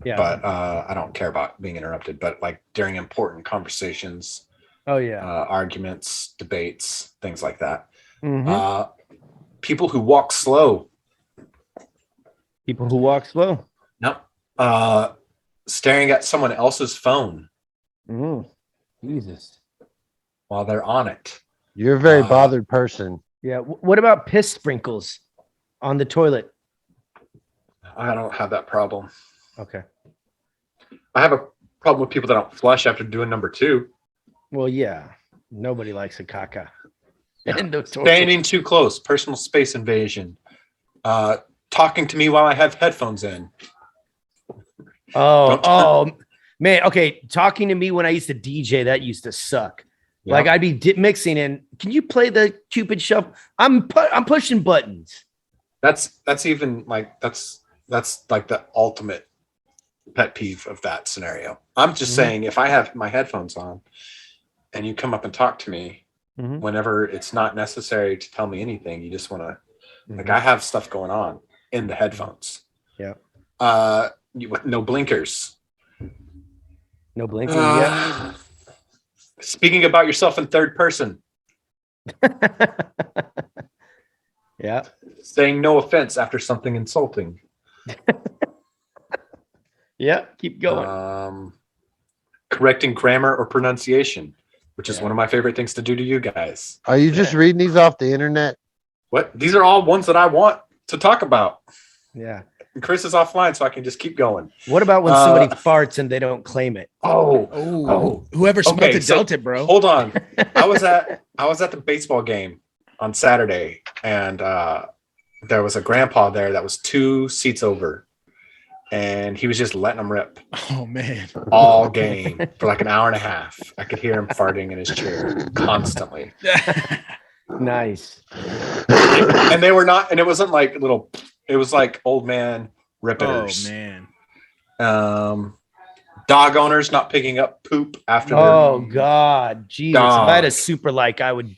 [SPEAKER 4] Yeah.
[SPEAKER 3] But I don't care about being interrupted. But like during important conversations,
[SPEAKER 4] Oh yeah.
[SPEAKER 3] arguments, debates, things like that.
[SPEAKER 4] Mhm.
[SPEAKER 3] People who walk slow.
[SPEAKER 4] People who walk slow.
[SPEAKER 3] No. Staring at someone else's phone
[SPEAKER 4] Jesus.
[SPEAKER 3] while they're on it.
[SPEAKER 2] You're a very bothered person.
[SPEAKER 4] Yeah. What about piss sprinkles on the toilet?
[SPEAKER 3] I don't have that problem.
[SPEAKER 4] Okay.
[SPEAKER 3] I have a problem with people that don't flush after doing number 2.
[SPEAKER 4] Well, yeah. Nobody likes a caca.
[SPEAKER 3] Yeah.
[SPEAKER 4] In the toilet.
[SPEAKER 3] Standing too close, personal space invasion. Talking to me while I have headphones in.
[SPEAKER 4] Oh, man. Okay. Talking to me when I used to DJ, that used to suck.
[SPEAKER 3] Yeah.
[SPEAKER 4] Like I'd be mixing in. Can you play the Cupid shuffle? I'm pushing buttons.
[SPEAKER 3] That's even like that's like the ultimate pet peeve of that scenario. I'm just saying, if I have my headphones on and you come up and talk to me whenever it's not necessary to tell me anything, you just want to like, I have stuff going on in the headphones.
[SPEAKER 4] Yeah.
[SPEAKER 3] With no blinkers.
[SPEAKER 4] No blinking. Yeah.
[SPEAKER 3] Speaking about yourself in third person.
[SPEAKER 4] Yeah.
[SPEAKER 3] Saying no offense after something insulting.
[SPEAKER 4] Yeah. Keep going.
[SPEAKER 3] Correcting grammar or pronunciation, which is one of my favorite things to do to you guys.
[SPEAKER 2] Are you just reading these off the internet?
[SPEAKER 3] What? These are all ones that I want to talk about.
[SPEAKER 4] Yeah.
[SPEAKER 3] And Chris is offline, so I can just keep going.
[SPEAKER 4] What about when somebody farts and they don't claim it?
[SPEAKER 1] Whoever smelled
[SPEAKER 3] Okay,
[SPEAKER 1] it
[SPEAKER 3] so
[SPEAKER 1] dealt it, bro.
[SPEAKER 3] Hold on. I was at the baseball game on Saturday, and there was a grandpa there that was 2 seats over, and he was just letting them rip
[SPEAKER 1] Oh man.
[SPEAKER 3] all game for like an hour and a half. I could hear him farting in his chair constantly.
[SPEAKER 4] Nice.
[SPEAKER 3] And they were not, and it wasn't like little, it was like old man
[SPEAKER 1] Oh
[SPEAKER 3] rippers.
[SPEAKER 1] man.
[SPEAKER 3] Dog owners not picking up poop after
[SPEAKER 4] Oh
[SPEAKER 3] their
[SPEAKER 4] God. Jesus.
[SPEAKER 3] Dog.
[SPEAKER 4] If I had a super like, I would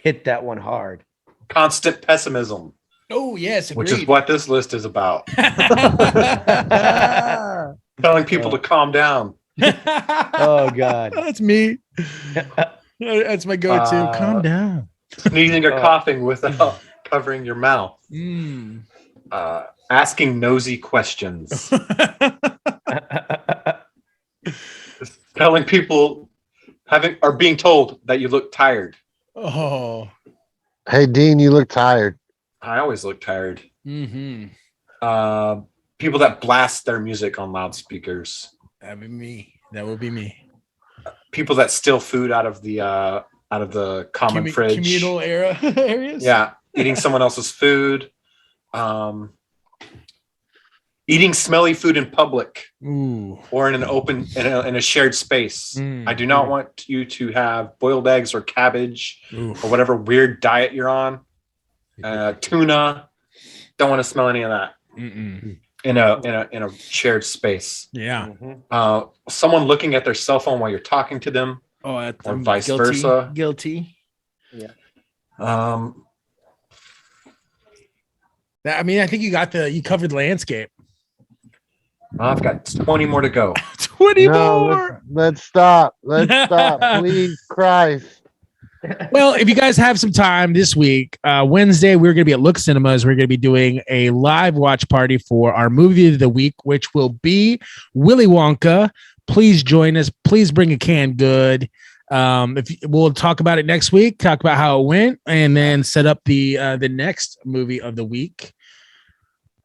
[SPEAKER 4] hit that one hard.
[SPEAKER 3] constant pessimism,
[SPEAKER 1] Oh yes,
[SPEAKER 3] which is
[SPEAKER 1] agreed.
[SPEAKER 3] what this list is about. Telling people to calm down.
[SPEAKER 4] Oh God.
[SPEAKER 1] That's me. That's my go-to. Calm down.
[SPEAKER 3] Sneezing or coughing without covering your mouth.
[SPEAKER 1] Mm.
[SPEAKER 3] Asking nosy questions. Telling people being told that you look tired.
[SPEAKER 1] Oh.
[SPEAKER 2] Hey, Dean, you look tired.
[SPEAKER 3] I always look tired.
[SPEAKER 1] Mm-hmm.
[SPEAKER 3] People that blast their music on loudspeakers.
[SPEAKER 1] That would be me. That would be me.
[SPEAKER 3] people that steal food out of the common fridge.
[SPEAKER 1] Communal areas.
[SPEAKER 3] Yeah, eating someone else's food. Eating smelly food in public.
[SPEAKER 1] Ooh.
[SPEAKER 3] Or in an open in a shared space. I do not want you to have boiled eggs or cabbage or whatever weird diet you're on. Tuna. Don't want to smell any of that in a shared space.
[SPEAKER 1] Yeah.
[SPEAKER 3] Someone looking at their cell phone while you're talking to them, or vice versa.
[SPEAKER 4] Guilty.
[SPEAKER 1] Yeah. I mean, I think you covered the landscape.
[SPEAKER 3] I've got 20 more to go.
[SPEAKER 1] 20 more.
[SPEAKER 2] Let's stop. Let's stop. Please, Christ.
[SPEAKER 1] Well, if you guys have some time this week, Wednesday, we're going to be at Look Cinemas. We're going to be doing a live watch party for our movie of the week, which will be Willy Wonka. Please join us. Please bring a canned good. We'll talk about it next week, talk about how it went, and then set up the next movie of the week.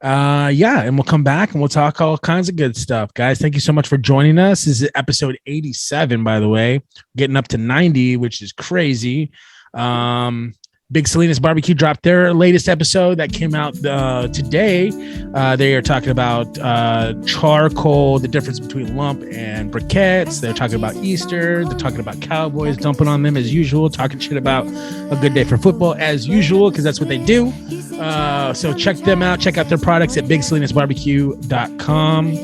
[SPEAKER 1] And we'll come back and we'll talk all kinds of good stuff. Guys, thank you so much for joining us. This is episode 87, by the way, getting up to 90, which is crazy. Big Salinas Barbecue dropped their latest episode that came out today. They are talking about charcoal, the difference between lump and briquettes. They're talking about Easter. They're talking about Cowboys dumping on them as usual, talking shit about a good day for football as usual, because that's what they do. So check them out. Check out their products at bigsalinasbarbecue.com.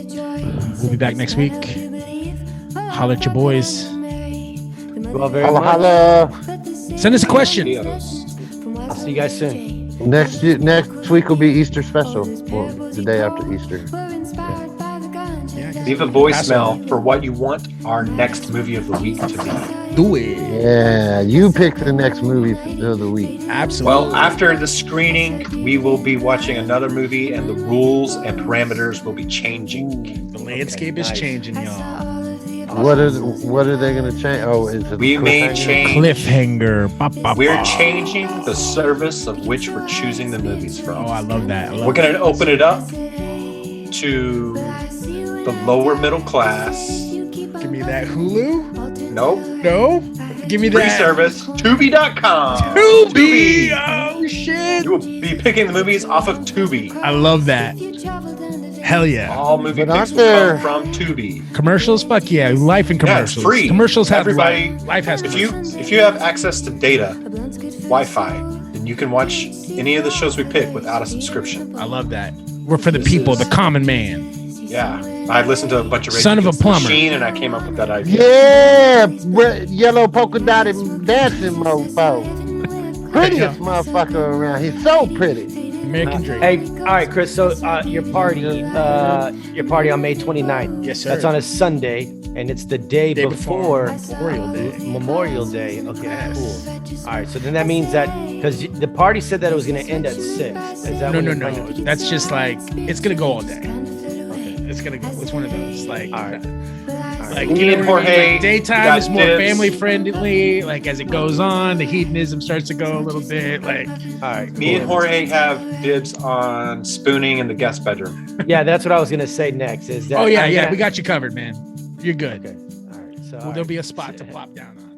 [SPEAKER 1] We'll be back next week. Holler at your boys.
[SPEAKER 4] Well, very much.
[SPEAKER 2] Holla.
[SPEAKER 1] Send us a question.
[SPEAKER 4] I'll see you guys soon.
[SPEAKER 2] Next week will be Easter special. Well, the day after Easter.
[SPEAKER 3] Leave a voicemail for what you want our next movie of the week to be.
[SPEAKER 1] Do it.
[SPEAKER 2] Yeah, you pick the next movie of the week.
[SPEAKER 1] Absolutely.
[SPEAKER 3] Well, after the screening, we will be watching another movie, and the rules and parameters will be changing.
[SPEAKER 1] The landscape is changing, y'all.
[SPEAKER 2] Awesome. What are they going to change? Oh, is it
[SPEAKER 3] we may change
[SPEAKER 1] cliffhanger.
[SPEAKER 3] We're changing the service of which we're choosing the movies from.
[SPEAKER 1] Oh, I love that.
[SPEAKER 3] We're going to open it up to the lower middle class.
[SPEAKER 1] Give me that Hulu.
[SPEAKER 3] Nope.
[SPEAKER 1] No. Give me that
[SPEAKER 3] free service. Tubi.com.
[SPEAKER 1] Tubi. Oh shit.
[SPEAKER 3] You will be picking the movies off of Tubi.
[SPEAKER 1] I love that. Hell yeah.
[SPEAKER 3] All movie picks will come from Tubi.
[SPEAKER 1] Commercials? Fuck yeah. Life and commercials.
[SPEAKER 3] Yeah, it's free.
[SPEAKER 1] Commercials have
[SPEAKER 3] everybody.
[SPEAKER 1] Life has commercials.
[SPEAKER 3] If you have access to data, Wi-Fi, then you can watch any of the shows we pick without a subscription.
[SPEAKER 1] I love that. We're for the people, the common man.
[SPEAKER 3] Yeah. I listened to a bunch of
[SPEAKER 1] Son of a plumber.
[SPEAKER 3] Machine, and I came up with that idea.
[SPEAKER 2] Yeah, yellow polka dotted dancing mofo. Prettiest motherfucker around. He's so pretty.
[SPEAKER 1] American dream.
[SPEAKER 4] Hey, all right, Chris. So your party on May 29th.
[SPEAKER 1] Yes, sir.
[SPEAKER 4] That's on a Sunday, and it's the day before
[SPEAKER 1] Memorial Day.
[SPEAKER 4] Memorial Day. Okay,
[SPEAKER 1] yes.
[SPEAKER 4] Cool. All right, so then that means that because the party said that it was going to end at 6. Is that
[SPEAKER 1] No. That's just like it's gonna go all day. It's gonna go. It's one of those like.
[SPEAKER 4] All right.
[SPEAKER 1] Like,
[SPEAKER 3] Me and Jorge,
[SPEAKER 1] like daytime is more family friendly. Like as it goes on, the hedonism starts to go a little bit. Like,
[SPEAKER 4] all right.
[SPEAKER 3] Me and Jorge have dibs on spooning in the guest bedroom.
[SPEAKER 4] Yeah, that's what I was gonna say next. Is that?
[SPEAKER 1] Oh yeah, we got you covered, man. You're good.
[SPEAKER 4] Okay. All right. So
[SPEAKER 1] There'll be a spot to plop down on.